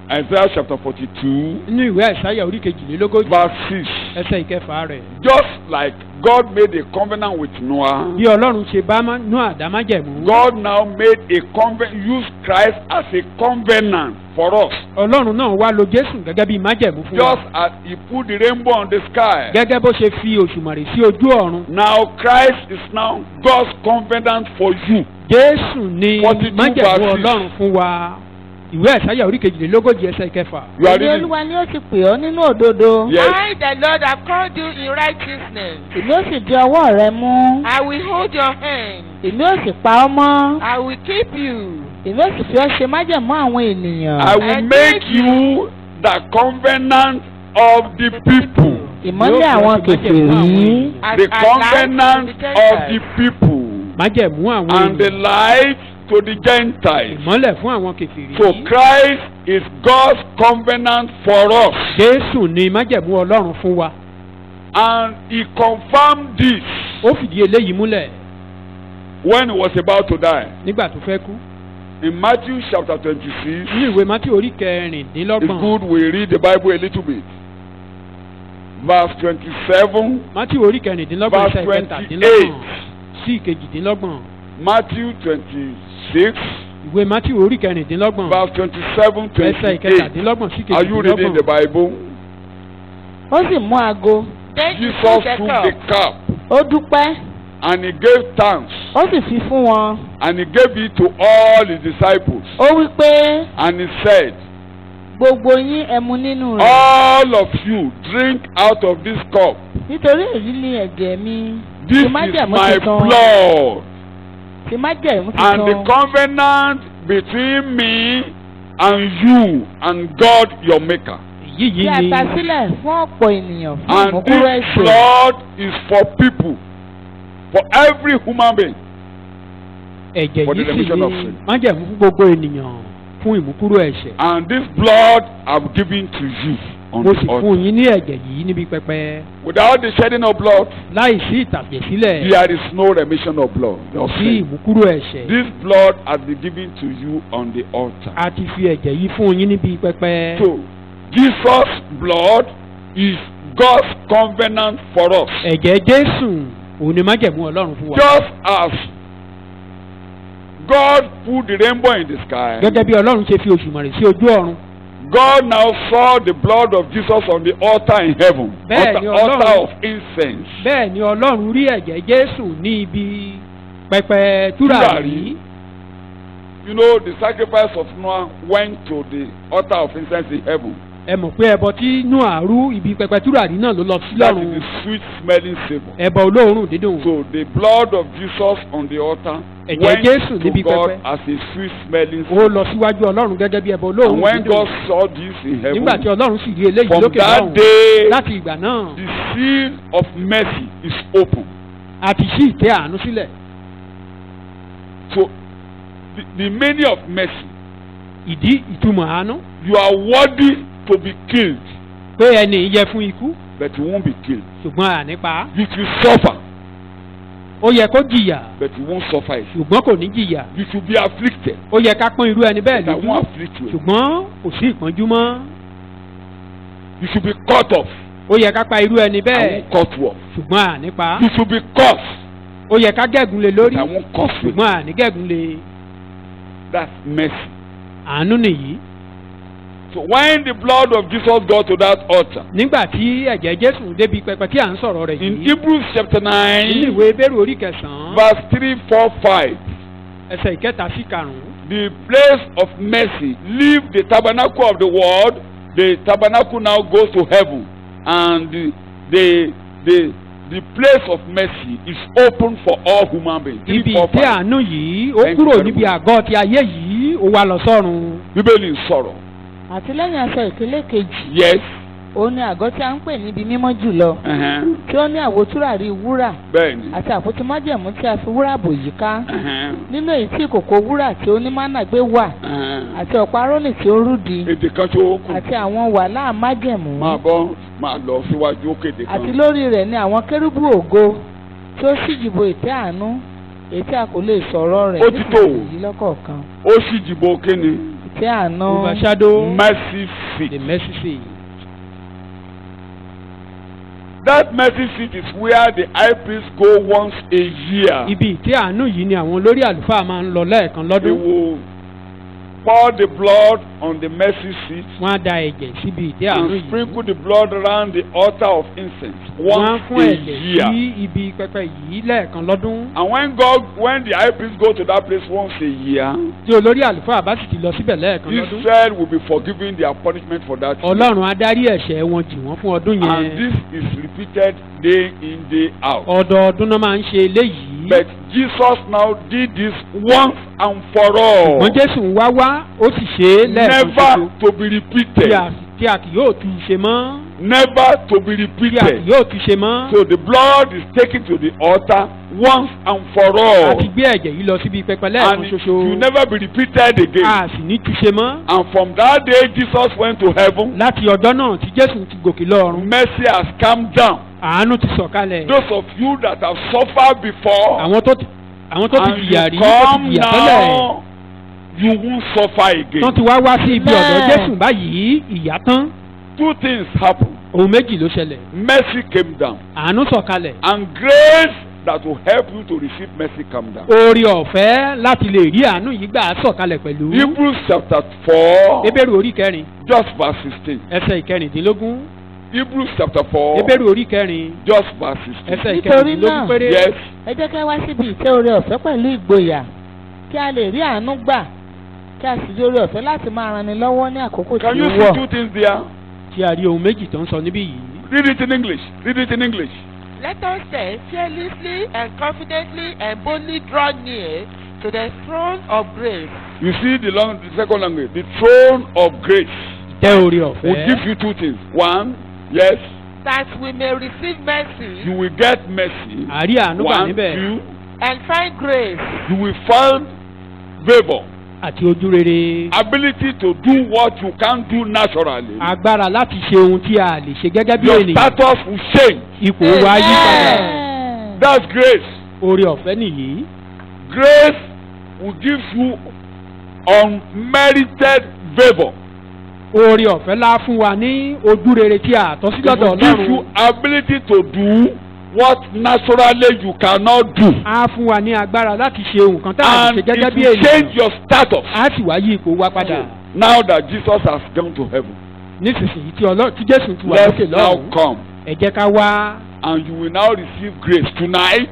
Isaiah chapter 42,
Nínú ìwé Àìsáyà orí kejìlélógójì
verse 6,
ẹsẹ̀ ìkẹfà rẹ̀.
just like God made a covenant with Noah,
Bí Ọlọ́run ṣe bá Nóà dá májẹ̀mú,
God now made a covenant, used Christ as a covenant for us.
Ọlọ́run náà wá lo Jésù gẹ́gẹ́ bí májẹ̀mú fún wa.
Just as He put the rainbow on the sky.
Gẹ́gẹ́ bó ṣe fi òṣùmàrè sí ojú ọ̀run.
Now Christ is now God's covenant for you.
Jésù ni
42
májẹ̀mú
verses.
Ọlọ́run fún wa. Ìwé Àìsáyà orí kejìlélógójì ẹsẹ̀ ìkẹfà.
You are
Èmi
reading?
Olúwa ni ó ti pè ọ́ nínú òdodo.
Yes.
I, the Lord, have called you in righteousness.
Èmi ó sì di ọwọ́ rẹ mú.
I will hold your hand.
Èmi ó sì pa ọ́ mọ́.
I will keep you.
Èmi ó sì fi ọ́ ṣe májẹ̀mú àwọn ènìyàn.
I will make you the covenant of the people.
Ìmọ́lẹ̀ àwọn kèfèrí.
As
The
a light
covenant
to the
of the
Gentiles.
people.
májẹ̀mú àwọn
and the
ènìyàn
light to the Gentiles.
ìmọ́lẹ̀ fún àwọn kèfèrí.
So Christ is God's covenant for us.
Jésù ni májẹ̀mú Ọlọ́run fún wa.
And he confirmed this
Ó fìdí eléyìí múlẹ̀
when he was about to die.
nígbà tó fẹ́ kú.
In Matthew chapter 26,
Ní ìwé Mátí orí
it's
kẹrìndínlọ́gbọ̀n.
good we read the Bible a little bit. Verse 27,
Mátí orí kẹrìndínlọ́gbọ̀n
Verse
ẹsẹ̀
28.
ìkẹtàdínlọ́gbọ̀n sí ìkejìdínlọ́gbọ̀n.
Matthew 26,
Ìwé Mátí orí kẹrìndínlọ́gbọ̀n
verse 27,
ẹsẹ̀
28.
ìkẹtàdínlọ́gbọ̀n sí
Are you reading the
ìkejìdínlọ́gbọ̀n.
Bible?
ó sì mú aago
Then he
Jesus
took the
took
cup.
the cup
ó dúpẹ́
and he gave thanks
ó sì fi fún wọn
and he gave it to all his disciples.
ó wí pé
And he said,
gbogbo yín ẹ mu nínú rẹ̀
all of you drink out of this cup.
nítorí èyí ni ẹ̀jẹ̀ mi
This
ti
is
májẹ̀mú
my
tuntun
blood
ti májẹ̀mú
and the
tuntun
covenant between me and you and God your maker.
Èyí
tí a
yìí
ta
ni
sílẹ̀ fún ọ̀pọ̀ ènìyàn fún
And
ìmúkúrò
this
ẹ̀ṣẹ̀
blood is for people, for every human being.
ẹ̀jẹ̀
for the
yìí sì
remission of
ni
sin.
májẹ̀mú fún gbogbo ènìyàn fún ìmúkúrò ẹ̀ṣẹ̀.
And this blood I've given to you on
Mo
the
sì fún
altar.
yín ní ẹ̀jẹ̀ yìí níbi pẹpẹ.
Without the shedding of blood,
Láì sí ìtàjẹ̀sílẹ̀
there is no remission of blood.
kò
Of
sí
sin.
ìmúkúrò ẹ̀ṣẹ̀.
This blood has been given to you on the altar.
A ti fi ẹ̀jẹ̀ yìí fún yín níbi pẹpẹ.
So, Jesus' blood is God's covenant for us.
Ẹ̀jẹ̀ Jésù òun ni májẹ̀mú Ọlọ́run fún wa.
Just as God put the rainbow in the sky,
Gẹ́gẹ́ bí Ọlọ́run ṣe fi òṣùmàrè sí ojú ọ̀run.
God now saw the blood of Jesus on the altar in heaven,
Bẹ́ẹ̀ ni
altar
Ọlọ́run-
of incense.
Bẹ́ẹ̀ ni Ọlọ́run rí ẹ̀jẹ̀ Jésù ní ibi pẹpẹ túràrí.
You know, the sacrifice of Noah went to the altar of incense in heaven.
Ẹ mọ̀ pé ẹbọ tí Nóà rú ibi pẹpẹ túràrí náà ló lọ sí
That is
lọ́run.
the sweet smelling savour.
Ẹbọ olóòórùn dídùn.
So the blood of Jesus on the altar
Ẹ̀jẹ̀
went
Jésù
to
níbi
God
pẹpẹ.
as a sweet smelling
Ó
savour.
lọ síwájú Ọlọ́run gẹ́gẹ́ bí ẹbọ
And
olóòórùn
when
dídùn.
God saw this in heaven,
Nígbà tí Ọlọ́run sì rí eléyìí
from
lókè
that
lọ́run.
day,
Láti ìgbà náà,
the seal of mercy is open.
a ti ṣí ìtẹ́ àánú sílẹ̀.
So the meaning of mercy,
Ìdí ìtumọ̀ àánú
you are worthy to be killed,
pé ẹni yẹ fún ikú
but you won't be killed.
ṣùgbọ́n ànípa.
You should suffer,
Ó yẹ kó jìyà
but you won't suffer it.
ṣùgbọ́n kò ní jìyà.
You should be afflicted,
Ó yẹ ká pọ́n irú ẹni bẹ́ẹ̀
but I
lójú
won't afflict you.
ṣùgbọ́n kò sí ìpọ́njú mọ́.
You should be cut off,
Ó yẹ ká pa irú ẹni
I
bẹ́ẹ̀
won't cut you off.
ṣùgbọ́n ànípa.
You should be cursed,
Ó yẹ ká gẹ̀gùn lé
but
lórí
I won't curse you.
ṣùgbọ́n àní gẹ̀gùn lé.
That's mercy.
Àánú nìyí.
So when the blood of Jesus got to that altar,
Nígbà tí ẹ̀jẹ̀ Jésù débi pẹpẹ tí à ń sọ̀rọ̀ rẹ̀
in
yìí.
Hebrews chapter
Nínú
9,
ìwé Hébérù orí kẹsàn-án
verse 3, 4, 5,
ẹsẹ̀ ìkẹta sí karùn-ún.
the place of mercy leave the tabernacle of the world. The tabernacle now goes to heaven, and the place of mercy is open for all human beings. 3,
Ibi
4,
tí
5.
àánú yìí ó
Thank you
kúrò
very
níbi
much.
àgọ́ ti ayé yìí ó wá lọ sọ́run.
Bíbélì ń sọ̀rọ̀.
àti lẹ́yìn aṣọ ìkélé kejì
Yes.
òun ni àgọ́ tí a ń pè níbi mímọ́ jùlọ
Uh-huh.
tí ó ní àwo túràrí wúrà
Bẹ́ẹ̀ni.
àti àpótí májẹ̀mú tí a fi wúrà bò yíká
Uh-huh.
nínú èyí tí ìkòkò wúrà tí ó ní mánà gbé wà
Uh-huh.
àti ọ̀pá arónì tí ó rúdi
Èdè kan tó kù.
àti àwọn wàhálà májẹ̀mú
Máa bọ́ máa lọ síwájú òkèdè kan.
àti lórí rẹ̀ ni àwọn kérúbù ògo tí ó sì jìbò ìtẹ́ àánú èyí tí a kò lè sọ̀rọ̀ rẹ̀
Ó ti tó.
nísinsìnyí lọ́kọ̀ọ̀kan
Ó sì jìbò kíni.
ìtẹ́ àánú
Overshadow
Mercy seat.
the mercy seat.
That mercy seat is where the high priest go once a year.
Ibi tí àánú yìí ni àwọn olórí àlùfáà máa ń lọ lẹ́ẹ̀kan
They
lọ́dún.
will pour the blood on the mercy seat
Wọ́n á da ẹ̀jẹ̀ síbi ìtẹ́ àánú
and
yìí.
sprinkle the blood around the altar of incense
Wọ́n á
once
fún
a
ẹ̀jẹ̀
year.
sí ibi pẹpẹ yìí lẹ́ẹ̀kan lọ́dún.
And when the high priest go to that place once a year,
Tí olórí àlùfáà bá sì ti lọ síbẹ̀ lẹ́ẹ̀kan lọ́dún.
Israel will be forgiven their punishment for that year.
Ọlọ́run á dárí ẹ̀ṣẹ̀ wọn jì wọ́n fún ọdún
And
yẹn.
this is repeated day in, day out.
Ọdọọdún náà máa ń ṣe eléyìí.
But Jesus now did this once and for all.
Ṣùgbọ́n Jésù ń wá ó sì ṣe é lẹ́ẹ̀kan
Never
ṣoṣo
to be repeated.
tí a kì yóò tún ṣe mọ́.
never to be
tí a
repeated.
yóò tún ṣe mọ́.
So the blood is taken to the altar once and for
a
all,
ti gbé ẹ̀jẹ̀ yìí lọ síbi pẹpẹ lẹ́ẹ̀kan
and it
ṣoṣo.
will never be repeated again.
a sì ní tún ṣe mọ́.
And from that day Jesus went to heaven.
láti ọjọ́ náà tí Jésù ti gòkè lọ́run.
Mercy has come down.
àánú ti sọ̀kalẹ̀.
Those of you that have suffered before,
àwọn tó ti
and
jìyà rí
you
tó ti
come
jìyà tẹ́lẹ̀.
now, you won't suffer again.
tán ti wá sí ibi ọ̀dọ̀
Amen.
Jésù báyìí ìyà tán.
Two things happen.
ohun méjì ló ṣẹlẹ̀.
Mercy came down,
àánú sọ̀kalẹ̀.
and grace that will help you to receive mercy come down.
oore ọ̀fẹ́ láti lè rí àánú yìí gbà sọ̀kalẹ̀ pẹ̀lú.
Hebrews chapter 4,
Hébérù orí kẹrin
just verse 16.
ẹsẹ̀ ìkẹrìndínlógún.
Hebrews chapter 4,
Hébérù orí kẹrin
just verse 16.
ẹsẹ̀
Nítorí
ìkẹrìndínlógún
náà,
péré.
Yes.
ẹ jẹ́ ká wá síbi ìtẹ́ oore ọ̀fẹ́ pẹ̀lú ìgboyà kí a lè rí àánú gbà kí a sì rí oore ọ̀fẹ́ láti máa ranni lọ́wọ́ ní àkókò tí
Can you
ó
see
wọ̀.
two things there?
tí a rí ohun méjì tó ń sọ níbí yìí.
Read it in English. Read it in English.
Let us then fearlessly and confidently and boldly draw near to the throne of grace.
You see the second language. The throne of grace
tẹ́ oore
will give
ọ̀fẹ́.
you two things. One, yes,
That we may receive mercy
you will get mercy.
àrí àánú gbà
One,
níbẹ̀.
two,
and find grace.
you will find favor,
àti ojú rere.
ability to do what you can't do naturally.
agbára láti ṣe ohun tí a lè ṣe gẹ́gẹ́ bí
Your
ènìyàn.
status will change.
ipò wa yí padà.
Amen.
That's grace.
oore ọ̀fẹ́ nìyí.
Grace will give you unmerited favor.
oore ọ̀fẹ́ lá fún wa ní ojú rere tí a tọ́ sí
It
lọ́dọ̀
will give you
Ọlọ́run.
ability to do what naturally you cannot do.
á fún wa ní agbára láti ṣe nǹkan tá a lè
And
ṣe
it
gẹ́gẹ́ bí
will
ènìyàn.
change your status.
á sì wá yí ipò wa padà.
Now that Jesus has gone to heaven,
nísinsìnyí tí Jésù ti wà
let's
lókè
now
lọ́run.
come,
ẹ jẹ́ ká wá
and you will now receive grace tonight.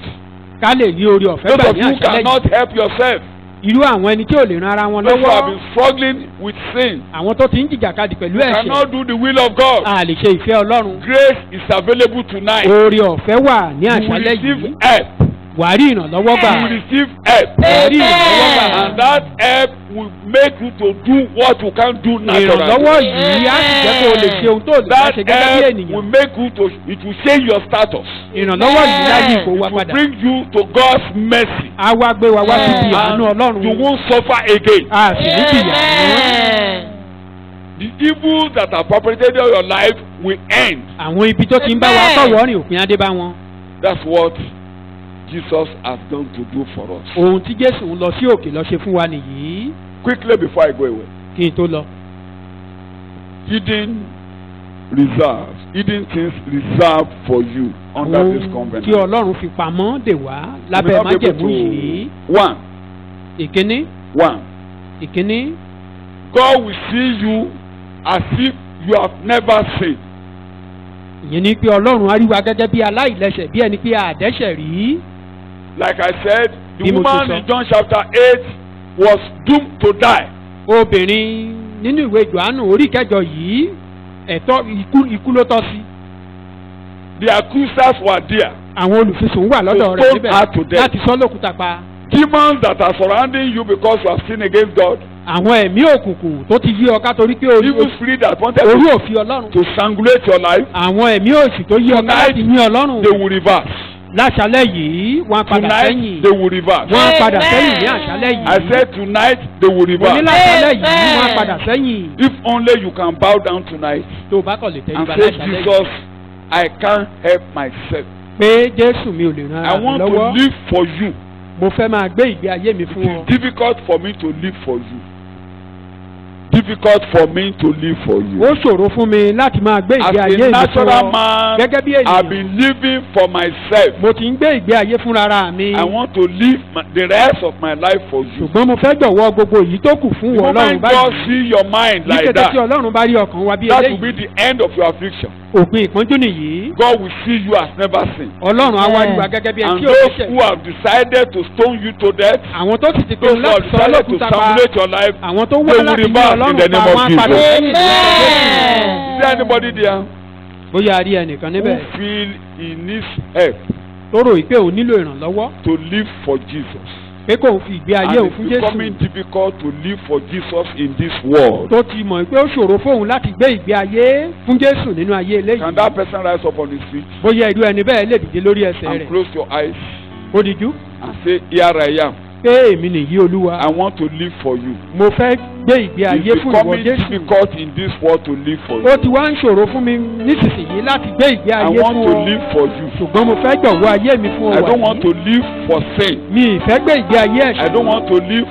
ká lè rí oore ọ̀fẹ́
Those
gbà
of
ní
you
àṣálẹ́
cannot
yìí.
help yourself.
irú àwọn ẹni tí ò lè ran ara wọn
Those who have
lọ́wọ́.
been struggling with sin,
àwọn tó ti ń jìjàkadì pẹ̀lú
you cannot
ẹ̀ṣẹ̀.
do the will of God.
a lè ṣe ìfẹ́ Ọlọ́run.
Grace is available tonight.
oore ọ̀fẹ́ wà ní
You will
àṣálẹ́
receive
yìí.
help.
wà á rí ìrànlọ́wọ́ gbà.
You will receive help.
wà á rí ìrànlọ́wọ́ gbà.
And that help will make you to do what you can't do
ìrànlọ́wọ́
naturally.
yìí á sì jẹ́ kó o lè ṣe ohun tó lè má
That
ṣe gẹ́gẹ́ bí
help will
ènìyàn.
make you to, it will change your status.
ìrànlọ́wọ́ yìí á yí ipò
It
wa
will
padà.
bring you to God's mercy.
á wá gbé wa wá síbi àánú
And you
Ọlọ́run.
won't suffer again.
a sì ní jìyà mọ́.
Amen.
The evils that are perpetrated in your life will end.
àwọn ibi tó ti ń bá wa tọ̀wọ́ rìn òpin adé bá wọn.
That's what Jesus has done to do for us.
ohun tí Jésù ń lọ sí òkè lọ ṣe fún wa nìyí.
Quickly before I go away.
kí n tó lọ.
Hidden reserves, hidden things reserved for you under this
ohun tí
covenant.
Ọlọ́run fi pamọ́ dè wá
You
lábẹ́
may not be
májẹ̀mú
able
yìí.
to- One,
ìkíní ìkíní
God will see you as if you have never sinned.
ìyẹn ni pé Ọlọ́run á rí wa gẹ́gẹ́ bí aláìlẹ́ṣẹ̀ bí ẹni pé àdẹ́ṣẹ̀ rí.
Like I said, the
Bí mo ti
woman
sọ.
in John chapter 8 was doomed to die.
obìnrin nínú ìwé Jòhánù orí kẹjọ yìí ẹ̀tọ́ ikú ló tọ́ sí.
The accusers were there.
àwọn olùfisùn wà lọ́dọ̀
To
rẹ̀
stone her to
níbẹ̀
death.
láti sọ lókùúta pa.
Demons that are surrounding you because you have sinned against God.
àwọn ẹ̀mí òkùnkùn tó ti yí ọ ká torí pé
Evil spirit that wanted
orí
to,
òfin Ọlọ́run.
to strangulate your life,
àwọn ẹ̀mí òsì tó yí ọ ká láti yín Ọlọ́run.
they will reverse.
láṣálẹ́ yìí wọ́n á padà
Tonight,
sẹ́yìn.
they will reverse.
wọ́n á padà
Amen.
sẹ́yìn ní àṣálẹ́ yìí.
I said tonight, they will
mo ní
reverse.
láṣálẹ́ yìí
Amen.
wọ́n á padà sẹ́yìn.
If only you can bow down tonight
tó o bá kọ̀ lè tẹ́
and
ibà
say,
láṣálẹ́ yìí.
Jesus, I can't help myself.
pé Jésù mi ò lè ran
I
ara mi
want
lọ́wọ́.
to live for you.
mo fẹ́ máa gbé ìgbé ayé mi
It
fún ọ.
is difficult for me to live for you. Difficult for me to live for you.
ó ṣòro fún mi láti máa gbé
As
ìgbé ayé
a
mi fún
natural
ọ.
man,
gẹ́gẹ́ bí
I've
ènìyàn
been living for myself.
mo ti ń gbé ìgbé ayé fún rárá mi.
I want to live the rest of my life for you.
ṣùgbọ́n mo fẹ́ jọ̀wọ́ gbogbo èyí tó kù fún
The
wọ Ọlọ́run
moment God
báyìí.
see your mind
ní
like
kété tí
that,
Ọlọ́run bá rí ọkàn wa bí
that will be
eléyìí.
the end of your affliction.
òpin ìpọ́njú nìyí.
God will see you as never seen.
Ọlọ́run á wá rí wa gẹ́gẹ́ bí ẹni
And
tí ó
those
ṣẹ̀ṣẹ̀.
who have decided to stone you to death,
àwọn tó sì ti
those
pinnu
who have
láti sọ
decided to
lókùúta pa.
stimulate your life,
àwọn tó
they
wá
will
láti ní
reverse in
Ọlọ́run
the
pa
name of
wọn
Jesus.
padà sẹ́yìn.
Is there anybody there
bóyá a rí ẹnìkan
who
níbẹ̀
feel he needs help
tó rò pé òun nílò ìrànlọ́wọ́
to live for Jesus?
pé kò ń fi ìgbé ayé òun
And
fún
it's becoming
Jésù.
difficult to live for Jesus in this world.
Tó ti mọ̀ pé ó ṣòro fóun láti gbé ìgbé ayé fún Jésù nínú ayé
Can
eléyìí.
that person rise up on his feet
Bóyá irú ẹni bẹ́ẹ̀ lè dìde lórí ẹsẹ̀
and
rẹ̀.
close your eyes
Ó dijú
and say, Here I am.
pé èmi nìyí Olúwa.
I want to live for you.
Mo fẹ́ gbé ìgbé ayé
It's
fún ìwọ
becoming
Jésù.
difficult in this world to live for you.
Ó ti wá ń ṣòro fún mi nísinsìnyí láti gbé ìgbé
I
ayé
want
fún
to
ọ.
live for you.
Ṣùgbọ́n mo fẹ́ jọ̀wọ́ ayé mi fún ọ
I
wà
don't want to
yìí.
live for sin.
Mi ì fẹ́ gbé ìgbé ayé
I
ẹ̀ṣẹ̀.
don't want to live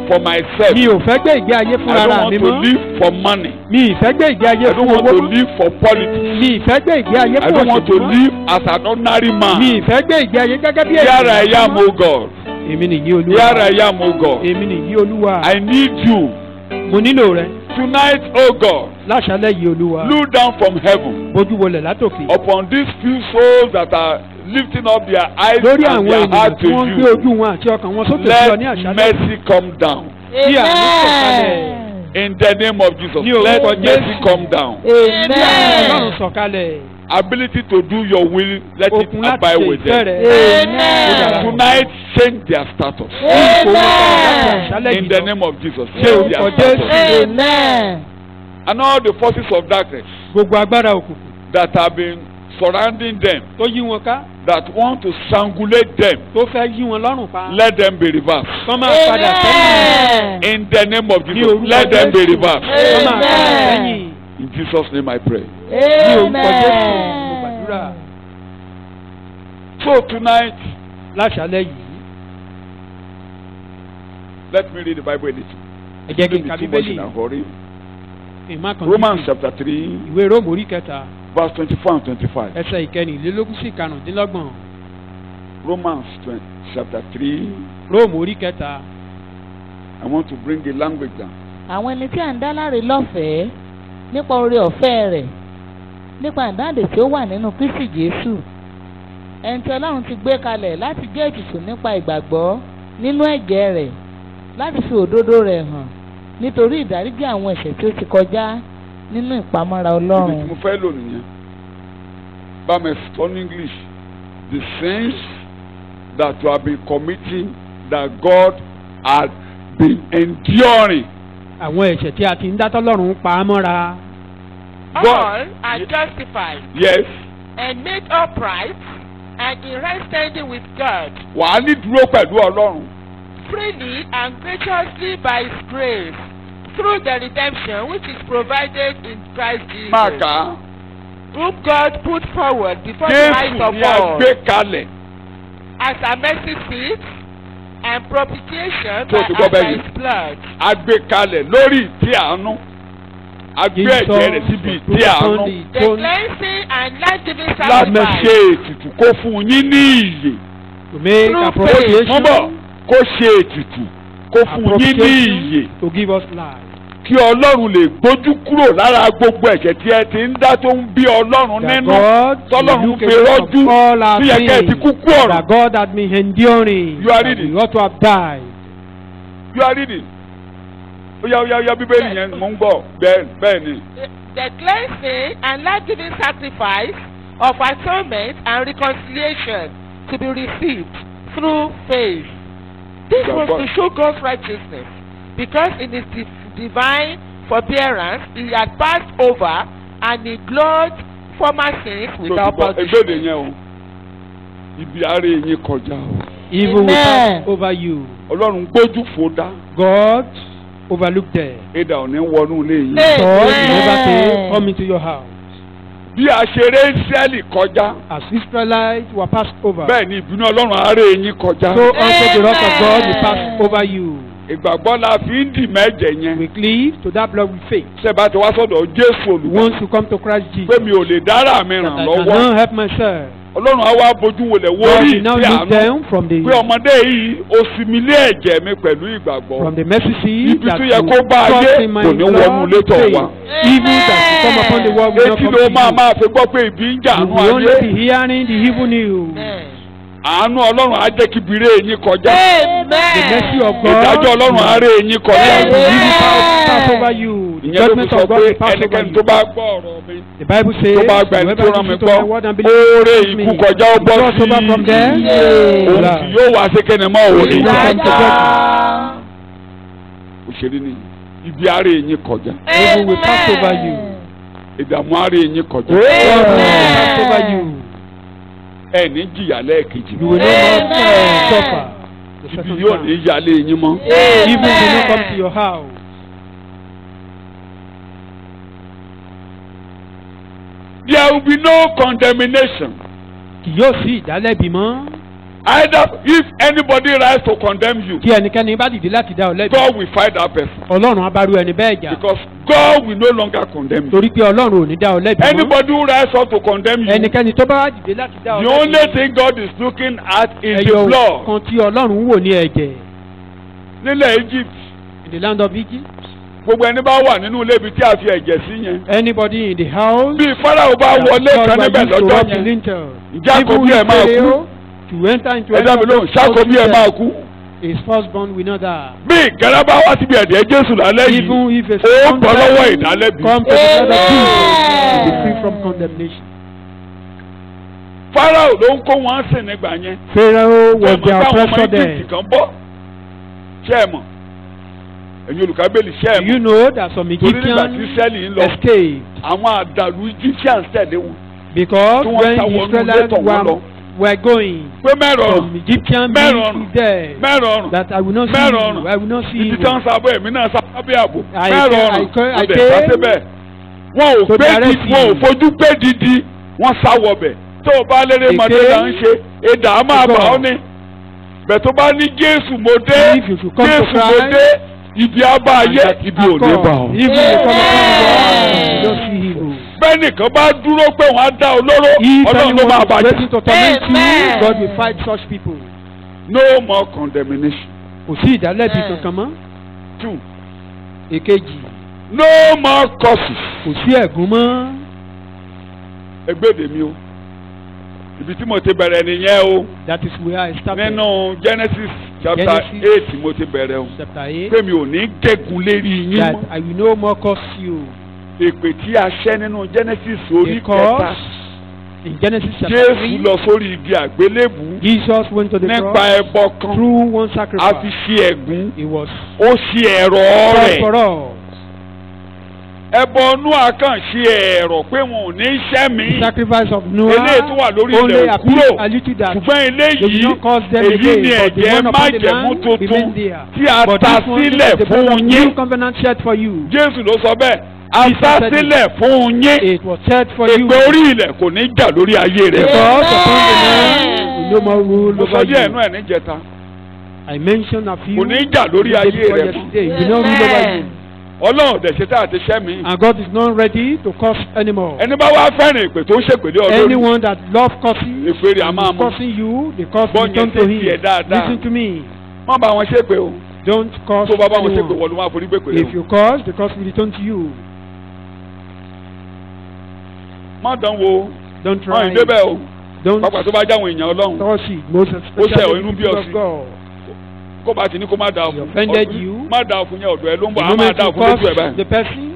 for myself.
Mi ò fẹ́ gbé ìgbé ayé fún
I don't
ara
want
mi
to
mọ́.
live for money.
Mi ì fẹ́ gbé ìgbé ayé
I
fún
don't want
owó
to
mọ́.
live for politics.
Mi ì fẹ́ gbé ìgbé ayé
I
fún
don't want to
òṣèlú mọ́.
live as an ordinary
Mi
man.
ì fẹ́ gbé ìgbé ayé gẹ́gẹ́ bí
Here I
ènìyàn
am,
mọ́.
O God.
Èmi nìyí
Here
Olúwa.
I am, O God.
Èmi nìyí Olúwa.
I need you.
Mo nílò rẹ.
Tonight, O God,
Láṣálẹ́ yìí Olúwa.
look down from heaven
Bójú wọlẹ̀ látòkè.
upon these few souls that are lifting up their eyes
Lórí
and
àwọn
their
ènìyàn
heart
tí wọ́n ń gbé
to
ojú wọn àti ọkàn wọn
you.
sókè sí ọ ní
Let
àṣálẹ́.
mercy come down.
Kí àánú sọ̀kalẹ̀.
In the name of Jesus,
Ní orúkọ
let mercy
Jésù.
come down.
Ọlọ́run sọ̀kalẹ̀.
Ability to do your will, let it
Okun láti
abide
ṣe
with
ìfẹ́
them.
rẹ̀.
Tonight, change their status. In the name of Jesus,
Ṣé
change their
orúkọ
status.
Jésù.
And all the forces of darkness
Gbogbo agbára òkùnkùn
that have been surrounding them,
tó yí wọn ká,
that want to strangulate them,
tó fẹ́ yí wọn lọ́rùn pa.
let them be reversed.
Kọ́ máa padà sẹ́yìn.
In the name of
Ní
Jesus,
orúkọ
let them be
Jésù.
reversed.
Kọ́ máa padà sẹ́yìn.
In Jesus' name I pray.
Ní orúkọ Jésù mo gbàdúrà.
So tonight,
Láṣálẹ́ yìí,
let me read the Bible a little.
ẹ jẹ́ kí
Don't
n ka
be too much
Bíbélì.
in a hurry.
Ìmá kan
Romans chapter 3,
ìwé Róòmù orí kẹta,
verse 24 and 25.
ẹsẹ̀ ìkẹrìnlélógún sí ìkarùndínlọ́gbọ̀n.
Romans chapter 3.
Róòmù orí kẹta.
I want to bring the language down.
Àwọn ẹni tí à ń dá láre lọ́fẹ̀ẹ́ nípa oore ọ̀fẹ́ rẹ̀ nípa àdáǹdè tí ó wà nínú Kristi Jésù ẹni tí Ọlọ́run ti gbé kalẹ̀ láti jẹ́ ètùtù nípa ìgbàgbọ́ nínú ẹ̀jẹ̀ rẹ̀ láti fi òdodo rẹ̀ hàn nítorí ìdáríjì àwọn ẹ̀ṣẹ̀ tí ó ti kọjá nínú ìpamọ́ra
Ibi tí
Ọlọ́run.
mo fẹ́ lò nìyẹn. Bá mi sọ ní English. The sins that you have been committing that God has been enduring.
Àwọn ẹ̀ṣẹ̀ tí a ti ń dá tọ́lọ́run pa á mọ́ra.
All are justified
Yes.
and made upright and in right standing with God,
Wàá ní dúró pẹ̀lú Ọlọ́run.
freely and graciously by His grace, through the redemption which is provided in Christ Jesus,
Máa kà á.
whom God put forward before the eyes
Jésù
of
ni a
all
gbé kalẹ̀.
as a mercy seat and propitiation
Tó o ti gbọ́
by
bẹ́ẹ̀ yẹn.
His blood.
A gbé kalẹ̀ lórí ìtí àánú. A gbé ẹ̀jẹ̀ rẹ̀ síbi ìtí àánú.
The cleansing and life-giving
Láti
sacrifice.
ṣe ètùtù kó fún yín ní ìyè.
To make
Through
appropriation.
Wọ́n bọ̀ kó ṣe ètùtù kó fún yín ní ìyè.
To give us life.
Kí Ọlọ́run lè gbójú kúrò lára gbogbo ẹ̀ṣẹ̀ tí ẹ ti ń dá tó ń bí Ọlọ́run
That
nínú.
God
Tọ́lọ́run
will
fi
look away
rọ́jú
from all our
bí ẹ̀kẹ́ ti
sins.
kúkú ọ̀run.
That God had been enduring.
You are
that
reading.
we ought to have died.
You are reading. Ó yá Bíbélì yẹn mò ń gbọ́ bẹ́ẹ̀ ni.
The cleansing and life-giving sacrifice of atonement and reconciliation to be received through faith. This was to show God's righteousness, because in His divine forbearance He had passed over and He blotted former sins without
Ebéde
punishment.
yẹn o. Ibi àárẹ̀ yín kọjá o.
Evil will
Amen.
pass over you.
Ọlọ́run gbójú fò dá.
God overlooked them.
Édà ò ní wọnú ilé yìí.
God
Amen.
never say, come into your house.
Bí àṣeré Ísírẹ́lì kọjá.
As Israelites were passed over,
Bẹ́ẹ̀ ni ìbínú Ọlọ́run àárẹ̀ yín kọjá.
so also the wrath of God will pass over you.
Ìgbàgbọ́ la fi ń dì mẹ́jẹ̀ yẹn.
We cleave to that blood with faith.
Ṣé bá ti wá sọ́dọ̀ Jésù
We
Olùgbàlà?
want to come to Christ Jesus.
Pé mi ò lè dára mi
That
ràn
I
lọ́wọ́.
cannot help myself.
Ọlọ́run á wá bójú wọlé
God
wórí
will now
ìtì
look
àánú.
down from
Pé
the
ọmọdé yìí ó sinmi lé ẹ̀jẹ̀ mi pẹ̀lú ìgbàgbọ́.
mercy seat
Ibi
that
tó yẹ
will
kó bá
trust
ayé
in my
kò ní wọnú
blood
ilé tọ̀
faith.
wá.
Evil that will come upon the world will not
Etí
come
ló
to
máa
you.
fi gbọ́ pé ìbí ń jà
You
àánú
will only
ayé.
be hearing the evil news.
Amen.
Àánú Ọlọ́run á jẹ́ kí ibire yín kọjá.
The mercy of God
Ìdájọ́ Ọlọ́run á rẹ̀ yín kọjá.
will pass over you. you. The
ìyẹn ló fi
judgment
sọ
of God
pé
will pass over
ẹnikẹ́ni tó
you.
bá gbọ́ ọ̀rọ̀ mi
The Bible says,
tó bá gba ẹni tó
whoever
rán mi
listens to
gbọ́
my word and
oore
believes me,
ikú kọjá ó bọ́
cross over from there.
sí òun
Hola.
sì yóò wá sékèné mọ́ òun ní
Ìdájọ́.
ìdájọ́. òṣèré ni ibi ara èyí kọjá
Evil will pass over you.
ìdààmú ara èyí kọjá
God will pass over you.
ẹ ní jìyà lẹ́ẹ̀kejì
You will no more suffer the
ibi
second
yóò ní
time.
yálé yín mọ́.
Evil will not come to your house.
There will be no condemnation.
Kì yóò sí ìdálẹ́bi mọ́.
Either if anybody rise to condemn you,
Kí ẹnikẹ́ni bá dìde láti dá ọ lẹ́bi.
God will fight that person
Ọlọ́run á bá rú ẹni bẹ́ẹ̀ jà.
because God will no longer condemn you.
Torí pé Ọlọ́run ò ní dá ọ lẹ́bi mọ́.
Anybody who rise up to condemn you,
Ẹnikẹ́ni tó bá wá dìde láti dá ọ
the only thing God is looking at is the
ẹyọ
blood.
kan tí Ọlọ́run wò ní ẹ̀jẹ̀.
Nílẹ̀ Egypt,
In the land of Egypt,
gbogbo ẹni bá wà nínú ilé ibi tí a fi ẹ̀jẹ̀ sí yẹn.
anybody in the house
Bí Fáráò bá wọlé kan níbẹ̀ lọ́jọ́ yẹn,
lintel.
ìjà àkọ́bí ẹ̀ máa kú.
To enter into
Ẹ dá mi lóhùn, ṣàkọ́bí ẹ̀ máa kú.
his firstborn will not die.
Bí ìgárá bá wá síbi ẹ̀dẹ̀ Jésù lálẹ́ yìí,
Even if a
ó
strong
bọ́ lọ́wọ́
man
ìdálẹ́bi.
come to the blood of Jesus, he will be free from condemnation.
Fáráò ló ń kó wọn sìn nígbà yẹn.
Pharaoh was
Ṣé
their
ẹ mọ̀ táwọn ọmọ
oppressor there.
Egypt kan bọ́? Ṣé ẹ mọ̀? Ẹ̀yin olùkábẹ́lì ṣé ẹ
Do you
mọ̀?
know that some
Torí nígbà tí
Egyptians
Ísírẹ́lì ń lọ,
escaped
àwọn àdàlù Egyptians tẹ̀lé wọn.
because
Tí wọ́n
when
sá
the
wọnú
Israelites
ilé tọ̀ wọ́n lọ.
were going,
Pé mẹ́rọ̀ọ̀rùn,
some Egyptian
mẹ́rọ̀ọ̀rùn,
men there
mẹ́rọ̀ọ̀rùn,
that I will not see
mẹ́rọ̀ọ̀rùn.
you, I will not see
Ibi
you.
tí wọ́n sábẹ́ ẹ̀mí náà sábẹ́ àbò.
I
Mẹ́rọ̀ọ̀rùn,
came-
ọ̀dẹ̀ ìfàsẹ́bẹ̀. Wọn ò
So
gbé
the
di, wọn ò
arrest
fojú gbé didi, wọ́n sá wọbẹ̀. Tó o bá lérè
They
mọ́tò là ń
came
ṣe, èdè á máa
to
bà ọ́
God.
ní. Bẹ̀ tó bá ní Jésù mo dé,
If you should come to
Jésù mo
Christ,
dé, ibi á bá ayé,
and
ibi ò ní
come.
bá ọ.
Even if you come upon the world, you don't see evil.
Bẹ́ẹ̀ nìkan bá dúró pé wọ́n á dá olóró,
If
Ọlọ́run ló
anyone
máa
is
bàjẹ́.
waiting to torment you,
Amen.
God will fight such people.
No more condemnation.
Kò sí ìdálẹ́bi kankan mọ́.
2.
Èkejì,
No more curses.
kò sí ẹ̀gún mọ́.
Ẹgbẹ́dè mi o. Ibi tí mo ti bẹ̀rẹ̀ nìyẹn o.
That is where I started.
Nínú Genesis chapter
Genesis
8 mo ti bẹ̀rẹ̀ o.
Chapter 8.
Pé mi ò ní gégùn lérí yín
That
mọ́.
I will no more curse you.
Èpè tí a ṣẹ́ nínú Genesis orí kẹta.
Because in Genesis chapter
Jésù
3,
lọ sórí igi àgbélébù
Jesus went to the
nípa
cross
ẹbọ kan.
through one
A fi
sacrifice.
ṣe ẹ̀gún.
It was
Ó ṣe ẹ̀rọ
God for
rẹ̀.
us.
Ẹbọ inú àkàn ṣe ẹ̀rọ pé wọn ò ní iṣẹ́ mi.
The sacrifice of Noah
Eléyìí tó wà lórí
only
ilẹ̀
appeared
kúrò.
a little that
Ṣùgbọ́n
they
eléyìí
will not cause them
èyí
again,
ni
but the
ẹ̀jẹ̀
one upon the
májẹ̀mú
land
tuntun
remain there.
tí a
But
ta
this one
sílẹ̀
is the blood
fún
of
yín.
new covenant shed for you.
Jésù ló sọ bẹ́ẹ̀. A
Jesus
ta
said it.
sílẹ̀ fún yín.
It was shed for you.
Èpè orí ilẹ̀ kò ní jà lórí ayé rẹ̀.
Because upon the land will no more rule
Mo sọ
over
díẹ̀
you.
nú ẹ̀ níjẹta.
I mentioned a few
Kò ní jà lórí
the day
ayé
before
rẹ̀ mọ́.
yesterday. Will not rule over you.
Ọlọ́run dẹ̀ ṣe tá àti ṣẹ́ mi.
And God is not ready to curse anymore.
Ẹni bá wá fẹ́ràn èpè tó ń ṣèpèlé ọlọ́run.
Anyone that love cursing,
Èpè rẹ̀ a máa
is
mú.
cursing you, the curse
Gbọ́
will turn
yẹn
to
sétí ẹ̀
him.
dáadáa.
Listen to me.
Má bá wọn ṣépè o.
Don't curse
Tó bá bá wọn ṣépè
anyone.
wọ́n ló máa forí gbèpè rẹ̀
If you curse, the curse will return to you.
Má dán wo.
Don't
Má
try.
ì débẹ̀ o.
Don't
Pápá tó bá jáwọn èèyàn ọlọ́run.
touch it. Most
ṣe
especially
inú
the
bí
people
ọ̀sìn.
of God.
Kó bá ti ní kó má dáa
He
fún.
offended you.
Má dáa fún yẹn ọ̀dọ̀ ẹ ló ń bọ̀.
The
Á máa
moment
dáa
you
fún lójú ẹ̀
curse
báyìí.
the person,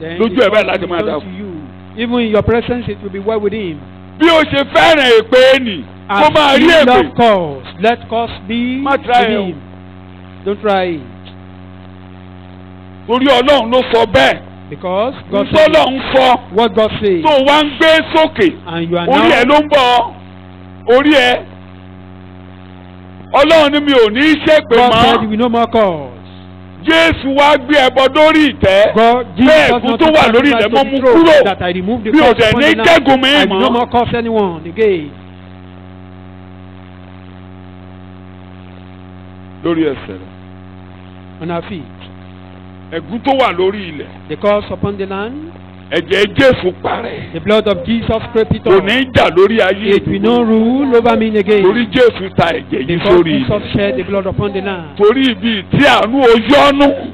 then
Lójú
the
ẹ̀ báyìí
curse
láti
will
máa dáa
return to you. Even in your presence, it will be well with him.
Bí o ṣe fẹ́ràn èpè nì. Kó
As
máa rí
you
èpè.
love cause, let cause be
Má try
with
it.
him. Don't try it.
Torí Ọlọ́run ló sọ bẹ́ẹ̀.
Because God said
Ntọ́lọ́run sọ.
what God says.
Tó wá ń gbé sókè.
And you are
Orí ẹ̀
now
ló ń bọ̀. Orí ẹ̀. Ọlọ́run ní mi ò ní í ṣépè
God said
mọ́.
you will no more cause.
Jésù wá gbé ẹbọ lórí ìtẹ́.
God, Jesus
Bẹ́ẹ̀
does
kú
not
tó wà lórí
sacrifice
ilẹ̀
to
mọ́
the
mú
throne,
kúrò.
that I remove the
Mi ò
curse
dẹ̀
upon
ní
the land.
dẹ́gun mi
I will no
mọ́.
more curse anyone again.
Lórí ẹsẹ̀ rẹ̀.
On our feet.
Ẹ̀gún tó wà lórí ilẹ̀.
The curse upon the land.
Ẹ̀jẹ̀ Jésù parẹ́.
The blood of Jesus scrape it
Kò
off.
ní jà lórí ayé
It will not rule over me again.
Torí Jésù ta ẹ̀jẹ̀ yìí
Because
sórí
Jesus
ilẹ̀.
shed the blood upon the land.
Torí ibi tí àánú oyọ́nú.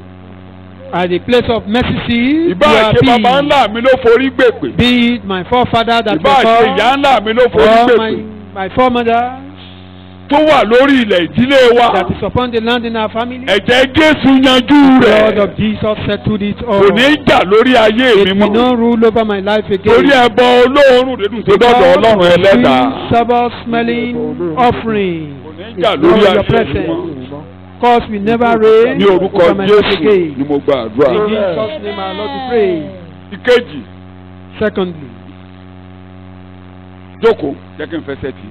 At the place of mercy,
Ìbá
you are
ṣe bàbá
peace.
ńlá mi ló forí gbèpè.
Be it my forefather that
Ìbá ṣe
was
ìyá ńlá mi ló forí
or
gbèpè.
my foremother,
tó wà lórí ilẹ̀ ìdílé wa.
that is upon the land in our family.
Ẹ̀jẹ̀ Jésù yanjú
The blood
rẹ̀.
of Jesus settled it all.
Kò ní jà lórí ayé mi
It will
mọ́.
not rule over my life again.
Torí ẹbọ olóòórùn dídùn tó dọ̀dọ̀ Ọlọ́run ẹlẹ́dàá.
Sweet smelling offering.
Kò ní jà lórí
Your
ayé mi
presence.
mọ́.
Cause we never reign
Ní orúkọ
over my life
Jésù
again.
ni mo gba àdúrà.
In Jesus' name our Lord we pray.
Ìkejì,
Secondly,
jókòó jẹ́ kí n fẹsẹ̀ tì.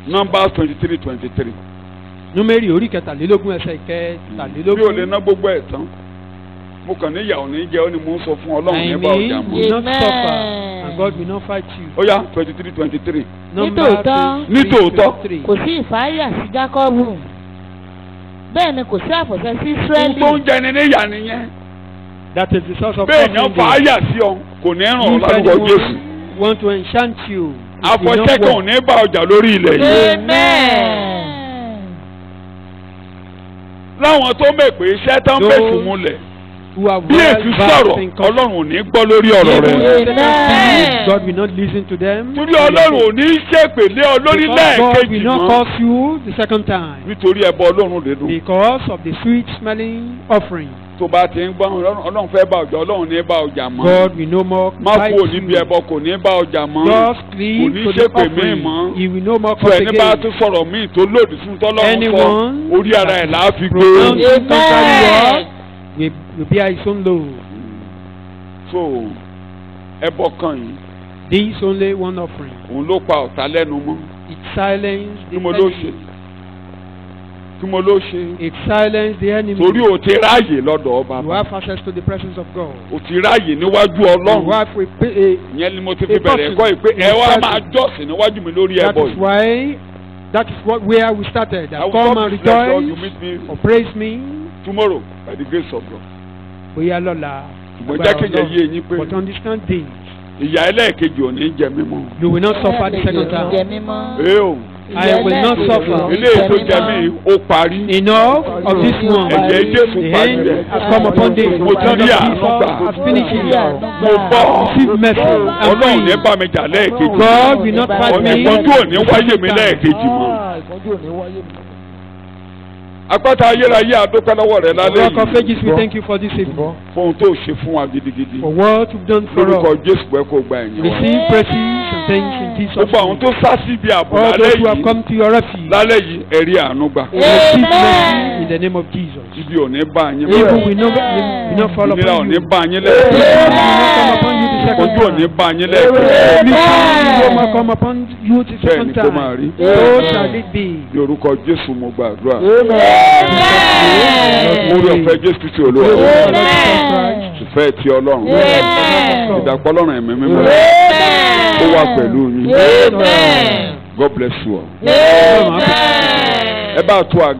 Numbers 23:23.
Númérì orí kẹtàlélógún ẹsẹ̀
Bí o lè
ìkẹtàlélógún.
ná gbogbo ẹ̀ tán. Mo kàn ní ìyàwó ní jẹ́ ó ní mò ń sọ fún Ọlọ́run
I
nípa ọjà
mean,
mọ́.
will not
Amen.
suffer, and God will not fight you.
Ó yá 23:23.
Nítòótọ́.
Nítòótọ́.
23.
kò sí ìfáyà sí Jákọ́bù bẹ́ẹ̀ ni kò sí àfọ̀ṣẹ sí
Ohun tó
Ísírẹ́lì.
ń jẹni níyà nìyẹn.
That is the source of
Bẹ́ẹ̀ yẹn fà á yà sí ọ, kò ní ràn ọ́ lárúkọ Jésù.
Want to enchant you. It will not
Àfọ̀ṣẹ kan ò
work.
ní bá ọjà lórí ilẹ̀ yìí.
Amen.
Láwọn tó mẹ̀ pé iṣẹ́ tán fèsì múlẹ̀.
Who have
Bí èsì sọ̀rọ̀, Ọlọ́run ò ní gbọ́ lórí ọ̀rọ̀ rẹ̀.
Amen.
God will not listen to them.
Torí Ọlọ́run ò ní ṣèpèlé ọ lórí
Because God
lẹ́ẹ̀kejì
will not
mọ́.
curse you the second time.
Nítorí ẹbọ Ọlọ́run lè dùn.
Because of the sweet smelling offering.
Tó bá ti ń gbọ́ Ọlọ́run fẹ́ bá ọjà, Ọlọ́run ní bá ọjà mọ́.
God will no more
Má
fight
kú níbi
you.
ẹbọ, kò ní bá ọjà mọ́.
Just
Kò
cleave
ní
to the
ṣépè míì
offering.
mọ́.
He will no more
Fún
curse
ẹni bá
again.
tún sọ̀rọ̀ míì tó lòdì fún tọ́lọ́run sọ,
Anyone
orí ara ẹ̀ là á fi gbé.
pronounce
Amen.
contrary word will bear his own load.
So ẹbọ kan yìí,
This only one offering.
òun ló pa ọ̀tá lẹ́nu mọ́.
It silenced the
Kí mo ló ṣe?
enemy.
Kí mo ló ṣe?
It silenced the enemy.
Torí o ti ráàyè lọ́dọ̀ ọba.
You have access to the presence of God.
O ti ráàyè níwájú
You
Ọlọ́run.
have a
Ìyẹn ni mo ti fi bẹ̀rẹ̀ ẹ̀kọ́ yìí pé ẹ wá máa jọ́sìn níwájú mi lórí
that
ẹbọ
is
yìí.
why where we started.
I
That
will
come
come
and
to bless you, you
rejoice
meet me
or praise me.
tomorrow by the grace of God.
Bóyá lọ́la.
Ṣùgbọ́n jẹ́ kéèyàn yé yín pé
But understand this.
ìyà ẹlẹ́ẹ̀kejì ò ní jẹ mí mọ́.
You will not suffer the second
Jẹ
time.
mímọ́.
Ee o,
I will not suffer.
ilé ètò jẹ mí ó parí.
Enough of this one.
Ẹ̀jẹ̀ Jésù
The
parí
end
rẹ̀.
has come upon thee. The
Mo ti
blood
rí
of
àánú
Jesus
gbà.
has finished it.
Mo bọ́.
Receive mercy and
Ọlọ́run ní
free.
bá mi jà lẹ́ẹ̀kejì.
God will not fight me.
Ìpọ́njú ò ní wáyé mi lẹ́ẹ̀kejì mọ́. Àpáta ayérayé àdúpẹ́ lọ́wọ́ rẹ̀ lálẹ́
Rock of
yìí.
ages, we thank you for this evening.
Fún ohun tó ṣe fún wa gidigidi.
For what you've done for
Lórúkọ
us.
Jésù pẹ́ kó gba ẹ̀yìn wa.
Receive praises and thanks in Jesus'
Gbogbo àwọn
name.
tó sá síbi ààbò
All
lálẹ́
those who have
yìí.
come to your refuge.
Lálẹ́ yìí ẹ̀rí àánú gbà.
Receive mercy
Amen.
in the name of Jesus.
Ibi ò ní bá yín
Evil
mọ́.
will not fall
Ìnira ò
upon
ní
you.
bá yín
Evil will
lẹ́ẹ̀kejì.
not come upon you the second
Ojú ò ní
time.
bá yín lẹ́ẹ̀kejì.
Affliction will not come upon you the
Bẹ́ẹ̀
second
ni kó máa rí.
time. So shall it be.
Ní orúkọ Jésù mo gbàdúrà.
Amen.
Orí ọ̀fẹ́ Jésù ti Olúwa.
Amen.
Ìfẹ́ ti Ọlọ́run.
Amen.
Ìdàpọ̀ Ọlọ́run ẹ̀mí mímọ́.
Amen.
Ó wà pẹ̀lú yín.
Amen.
God bless you all.
Amen.
Ẹ bá tó àgbà.